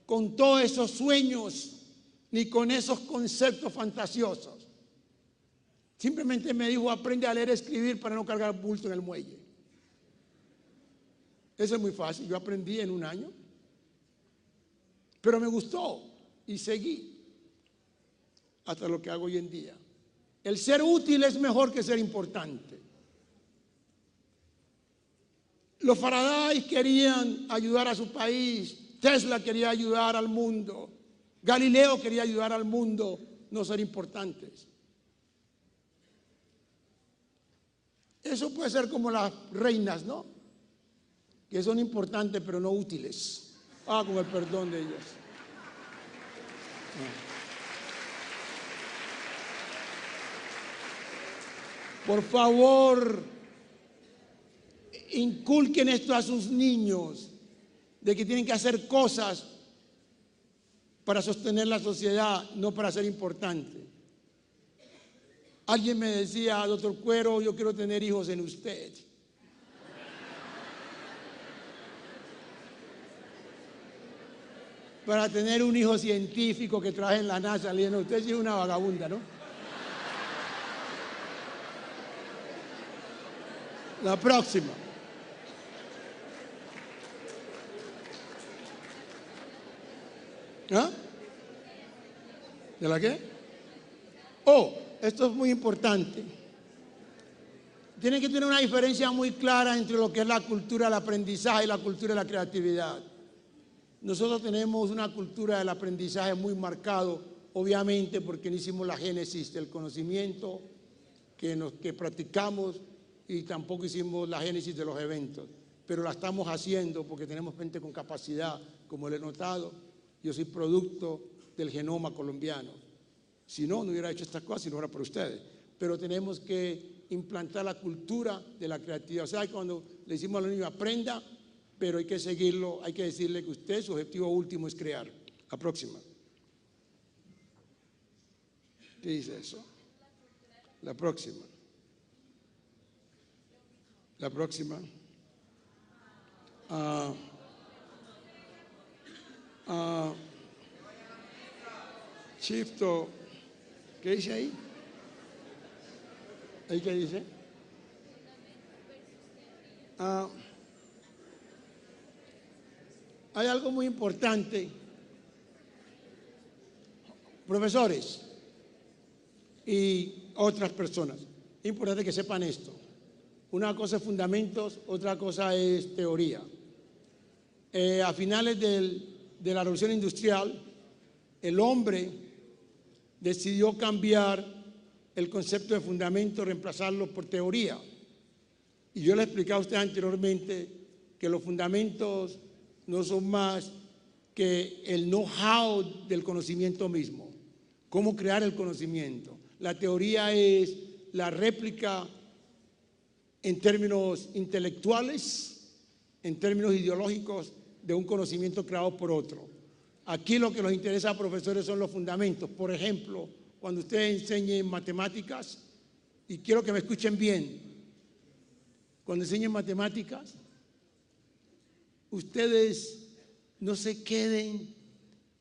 con todos esos sueños ni con esos conceptos fantasiosos. Simplemente me dijo, aprende a leer y escribir para no cargar bulto en el muelle. Eso es muy fácil, yo aprendí en un año, pero me gustó y seguí hasta lo que hago hoy en día. El ser útil es mejor que ser importante. Los Faraday querían ayudar a su país, Tesla quería ayudar al mundo, Galileo quería ayudar al mundo, no ser importantes. Eso puede ser como las reinas, ¿no? Que son importantes pero no útiles. Con el perdón de ellos. Por favor, inculquen esto a sus niños, de que tienen que hacer cosas para sostener la sociedad, no para ser importantes. Alguien me decía, doctor Cuero, yo quiero tener hijos en usted. Para tener un hijo científico que trabaje en la NASA, le dije, usted sí es una vagabunda, ¿no? La próxima. ¿Ah? ¿De la qué? Esto es muy importante. Tienen que tener una diferencia muy clara entre lo que es la cultura del aprendizaje y la cultura de la creatividad. Nosotros tenemos una cultura del aprendizaje muy marcado, obviamente porque no hicimos la génesis del conocimiento que practicamos, y tampoco hicimos la génesis de los eventos, pero la estamos haciendo porque tenemos gente con capacidad, como le he notado. Yo soy producto del genoma colombiano. Si no, no hubiera hecho estas cosas si no fuera por ustedes. Pero tenemos que implantar la cultura de la creatividad. O sea, cuando le decimos a los niños, aprenda, pero hay que seguirlo, hay que decirle que usted, su objetivo último es crear. La próxima. ¿Qué dice eso? La próxima. La próxima. Chifto. ¿Qué dice ahí? ¿Ahí qué dice? Hay algo muy importante. Profesores y otras personas, es importante que sepan esto. Una cosa es fundamentos, otra cosa es teoría. A finales de la Revolución Industrial, el hombre decidió cambiar el concepto de fundamento, reemplazarlo por teoría. Y yo le he explicado a usted anteriormente que los fundamentos no son más que el know-how del conocimiento mismo, cómo crear el conocimiento. La teoría es la réplica en términos intelectuales, en términos ideológicos, de un conocimiento creado por otro. Aquí lo que nos interesa a profesores son los fundamentos. Por ejemplo, cuando ustedes enseñen matemáticas, y quiero que me escuchen bien, cuando enseñen matemáticas, ustedes no se queden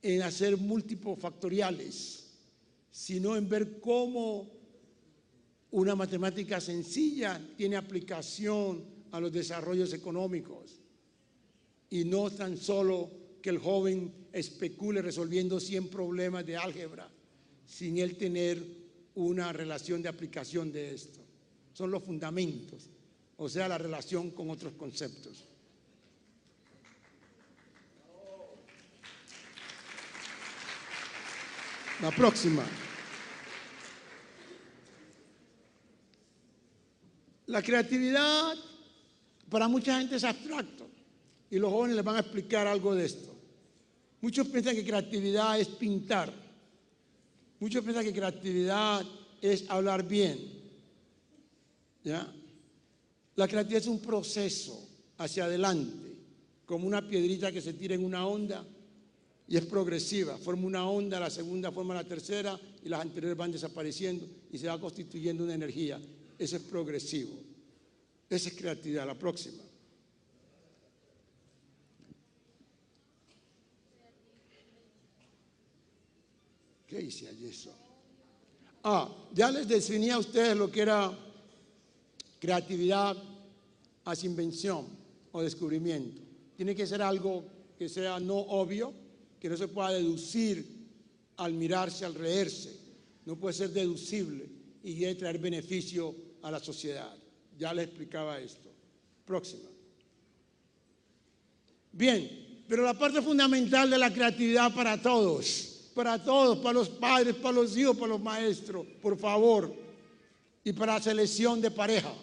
en hacer múltiplos factoriales, sino en ver cómo una matemática sencilla tiene aplicación a los desarrollos económicos y no tan solo que el joven especule resolviendo 100 problemas de álgebra sin él tener una relación de aplicación de esto. Son los fundamentos, o sea, la relación con otros conceptos. La próxima. La creatividad para mucha gente es abstracto y los jóvenes les van a explicar algo de esto. Muchos piensan que creatividad es pintar. Muchos piensan que creatividad es hablar bien. ¿Ya? La creatividad es un proceso hacia adelante, como una piedrita que se tira en una onda y es progresiva. Forma una onda, la segunda forma la tercera y las anteriores van desapareciendo y se va constituyendo una energía. Eso es progresivo. Esa es creatividad. La próxima. ¿Qué hice allí eso? Ya les definí a ustedes lo que era creatividad hacia invención o descubrimiento. Tiene que ser algo que sea no obvio, que no se pueda deducir al mirarse, al leerse. No puede ser deducible y debe traer beneficio a la sociedad. Ya les explicaba esto. Próxima. Bien, pero la parte fundamental de la creatividad para todos, para los padres, para los hijos, para los maestros, por favor, y para la selección de pareja,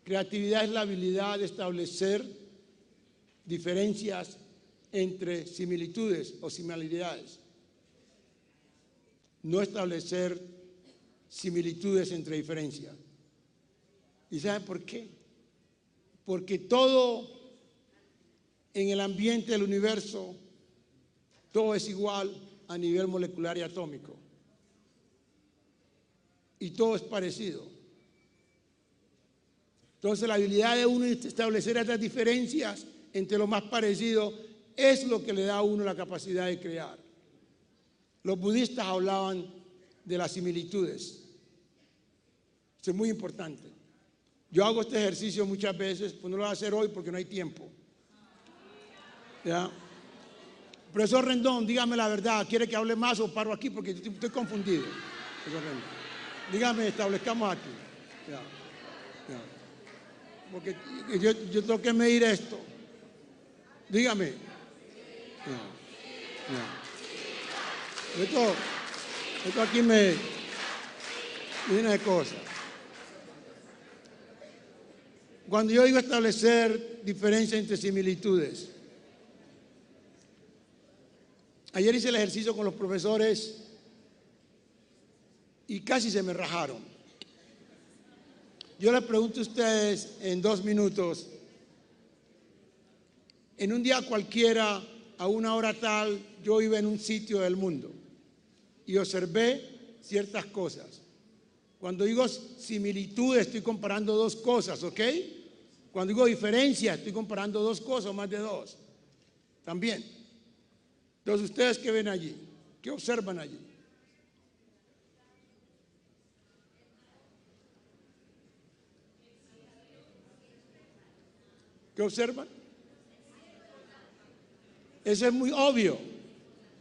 creatividad es la habilidad de establecer diferencias entre similitudes o similaridades, no establecer similitudes entre diferencias. ¿Y saben por qué? Porque todo en el ambiente del universo, todo es igual a nivel molecular y atómico. Y todo es parecido. Entonces la habilidad de uno de establecer estas diferencias entre lo más parecido es lo que le da a uno la capacidad de crear. Los budistas hablaban de las similitudes. Eso es muy importante. Yo hago este ejercicio muchas veces, pues no lo voy a hacer hoy porque no hay tiempo. ¿Ya? Profesor Rendón, dígame la verdad, ¿quiere que hable más o paro aquí? Porque estoy confundido. Dígame, establezcamos aquí. Ya. Ya. Porque yo tengo que medir esto. Dígame. Ya. Esto aquí me llena de cosas. Cuando yo digo establecer diferencias entre similitudes, Ayer hice el ejercicio con los profesores y casi se me rajaron. Yo les pregunto a ustedes en 2 minutos, en un día cualquiera, a una hora tal, yo iba en un sitio del mundo y observé ciertas cosas. Cuando digo similitud, estoy comparando 2 cosas, ¿ok? Cuando digo diferencia, estoy comparando 2 cosas o más de 2. También. Entonces, ¿ustedes qué ven allí? ¿Qué observan allí? ¿Qué observan? Eso es muy obvio.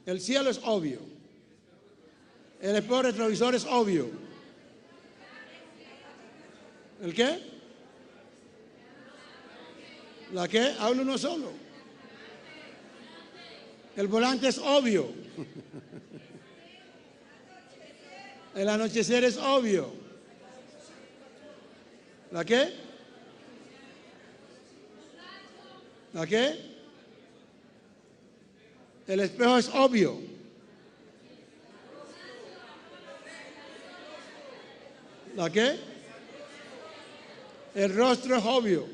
El cielo es obvio. El espejo retrovisor es obvio. ¿El qué? ¿La qué? Habla uno solo. El volante es obvio. El anochecer es obvio. ¿La qué? ¿La qué? El espejo es obvio. ¿La qué? El rostro es obvio.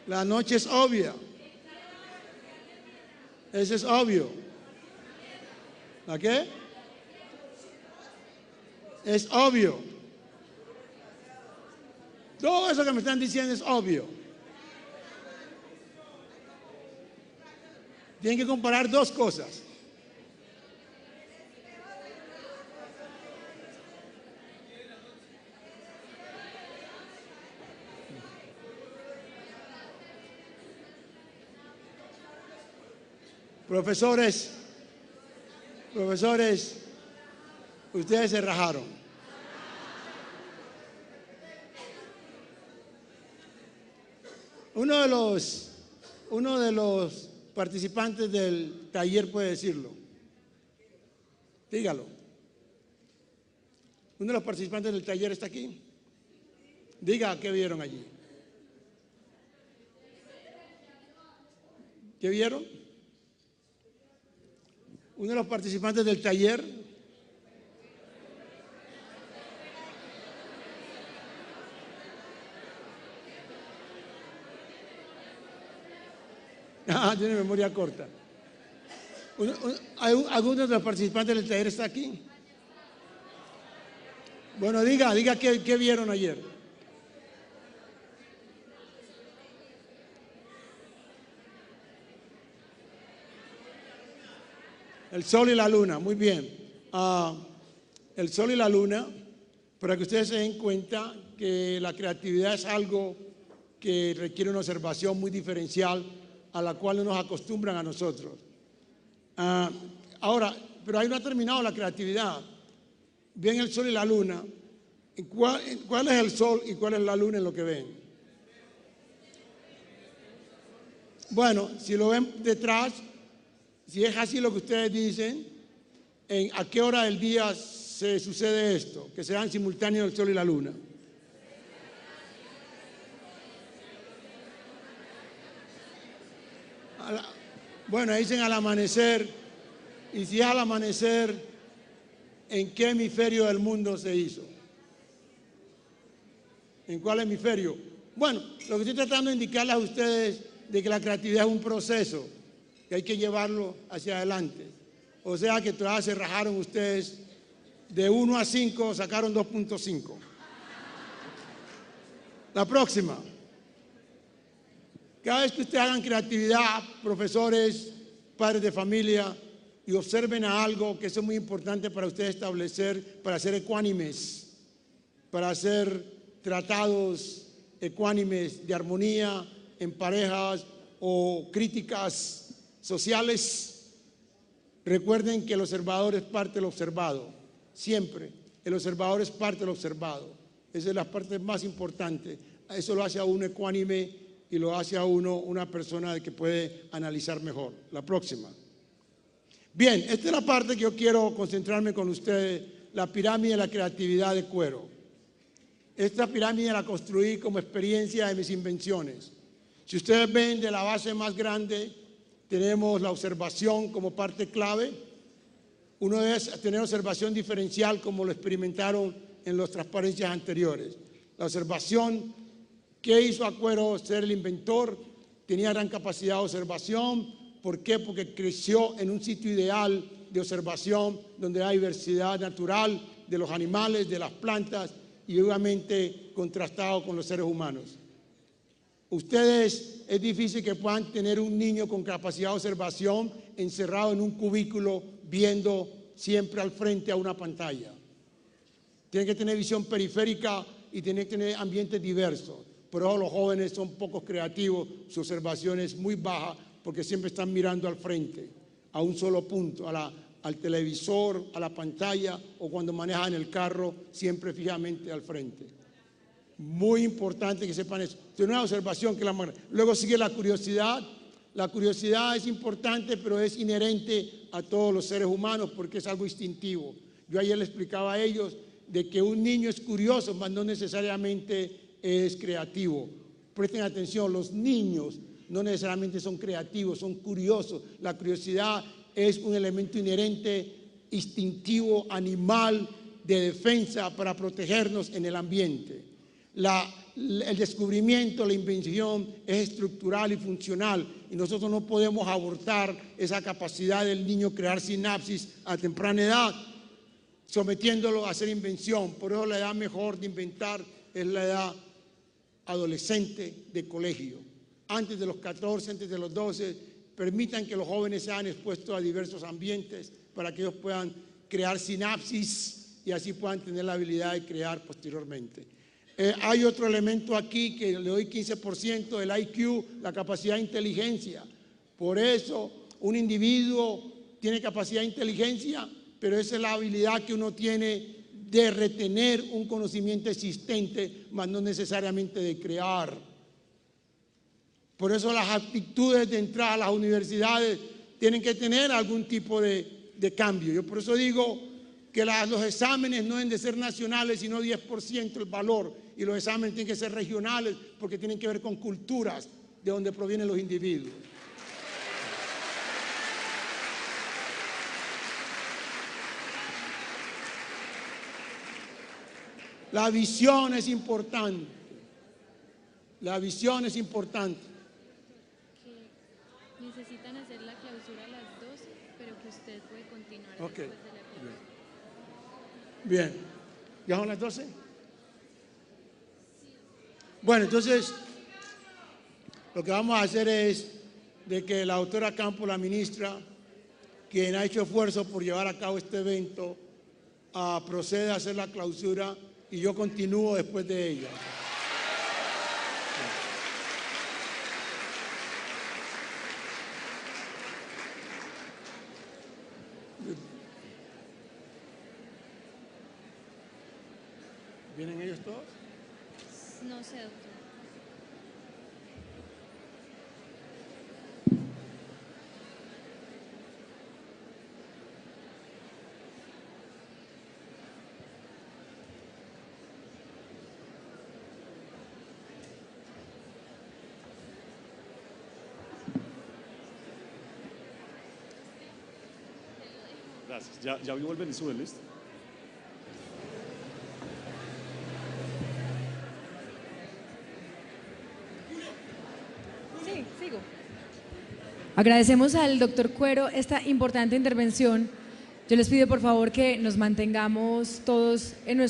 La noche es obvia. Eso es obvio. ¿La qué? Es obvio. Todo eso que me están diciendo es obvio. Tienen que comparar 2 cosas. Profesores, ustedes se rajaron. Uno de los participantes del taller puede decirlo. Dígalo. Uno de los participantes del taller está aquí. Diga qué vieron allí. ¿Qué vieron? Uno de los participantes del taller. Tiene memoria corta. ¿Alguno de los participantes del taller está aquí? Bueno, diga qué vieron ayer. El sol y la luna, muy bien. El sol y la luna, para que ustedes se den cuenta que la creatividad es algo que requiere una observación muy diferencial a la cual no nos acostumbran a nosotros. Ahora, pero ahí no ha terminado la creatividad. Ven el sol y la luna. ¿Cuál es el sol y cuál es la luna en lo que ven? Bueno, si lo ven detrás, si es así lo que ustedes dicen, ¿a qué hora del día se sucede esto? Que sean simultáneos el sol y la luna. Bueno, dicen al amanecer. Y si es al amanecer, ¿en qué hemisferio del mundo se hizo? ¿En cuál hemisferio? Bueno, lo que estoy tratando de indicarles a ustedes de que la creatividad es un proceso que hay que llevarlo hacia adelante. O sea que todavía se rajaron ustedes de 1 a 5, sacaron 2.5. La próxima. Cada vez que ustedes hagan creatividad, profesores, padres de familia, y observen a algo que eso es muy importante para ustedes establecer, para ser ecuánimes, para hacer tratados ecuánimes de armonía en parejas o críticas sociales. Recuerden que el observador es parte del observado, siempre. El observador es parte del observado. Esa es la parte más importante. Eso lo hace a uno ecuánime y lo hace a uno una persona que puede analizar mejor. La próxima. Bien, esta es la parte que yo quiero concentrarme con ustedes, la pirámide de la creatividad de Cuero. Esta pirámide la construí como experiencia de mis invenciones. Si ustedes ven de la base más grande, tenemos la observación como parte clave. Uno debe tener observación diferencial como lo experimentaron en las transparencias anteriores. La observación que hizo a Cuero ser el inventor, tenía gran capacidad de observación. ¿Por qué? Porque creció en un sitio ideal de observación donde hay diversidad natural de los animales, de las plantas y obviamente contrastado con los seres humanos. Ustedes, es difícil que puedan tener un niño con capacidad de observación encerrado en un cubículo viendo siempre al frente a una pantalla. Tienen que tener visión periférica y tienen que tener ambientes diversos. Por eso los jóvenes son pocos creativos, su observación es muy baja porque siempre están mirando al frente, a un solo punto, al televisor, a la pantalla o cuando manejan el carro, siempre fijamente al frente. Muy importante que sepan eso. Es una observación que luego sigue la curiosidad. La curiosidad es importante, pero es inherente a todos los seres humanos porque es algo instintivo. Yo ayer le explicaba a ellos de que un niño es curioso, mas no necesariamente es creativo. Presten atención, los niños no necesariamente son creativos, son curiosos. La curiosidad es un elemento inherente, instintivo, animal, de defensa para protegernos en el ambiente. El descubrimiento, la invención es estructural y funcional y nosotros no podemos abortar esa capacidad del niño crear sinapsis a temprana edad, sometiéndolo a hacer invención. Por eso la edad mejor de inventar es la edad adolescente de colegio. Antes de los 14, antes de los 12, permitan que los jóvenes sean expuestos a diversos ambientes para que ellos puedan crear sinapsis y así puedan tener la habilidad de crear posteriormente. Hay otro elemento aquí que le doy 15%, el IQ, la capacidad de inteligencia. Por eso un individuo tiene capacidad de inteligencia, pero esa es la habilidad que uno tiene de retener un conocimiento existente, mas no necesariamente de crear. Por eso las aptitudes de entrar a las universidades tienen que tener algún tipo de cambio. Yo por eso digo que los exámenes no deben de ser nacionales, sino 10% el valor, y los exámenes tienen que ser regionales porque tienen que ver con culturas de donde provienen los individuos. La visión es importante. La visión es importante. Que necesitan hacer la clausura a las 12, pero que usted puede continuar después de la clausura. Bien. ¿Ya son las 12? Bueno, entonces, lo que vamos a hacer es de que la doctora Campos, la ministra, quien ha hecho esfuerzo por llevar a cabo este evento, proceda a hacer la clausura y yo continúo después de ella. ¿Vienen ellos todos? No sé, doctor. Gracias. ¿Ya vuelven y suben, listo? Sí, sigo. Agradecemos al doctor Cuero esta importante intervención. Yo les pido por favor que nos mantengamos todos en nuestro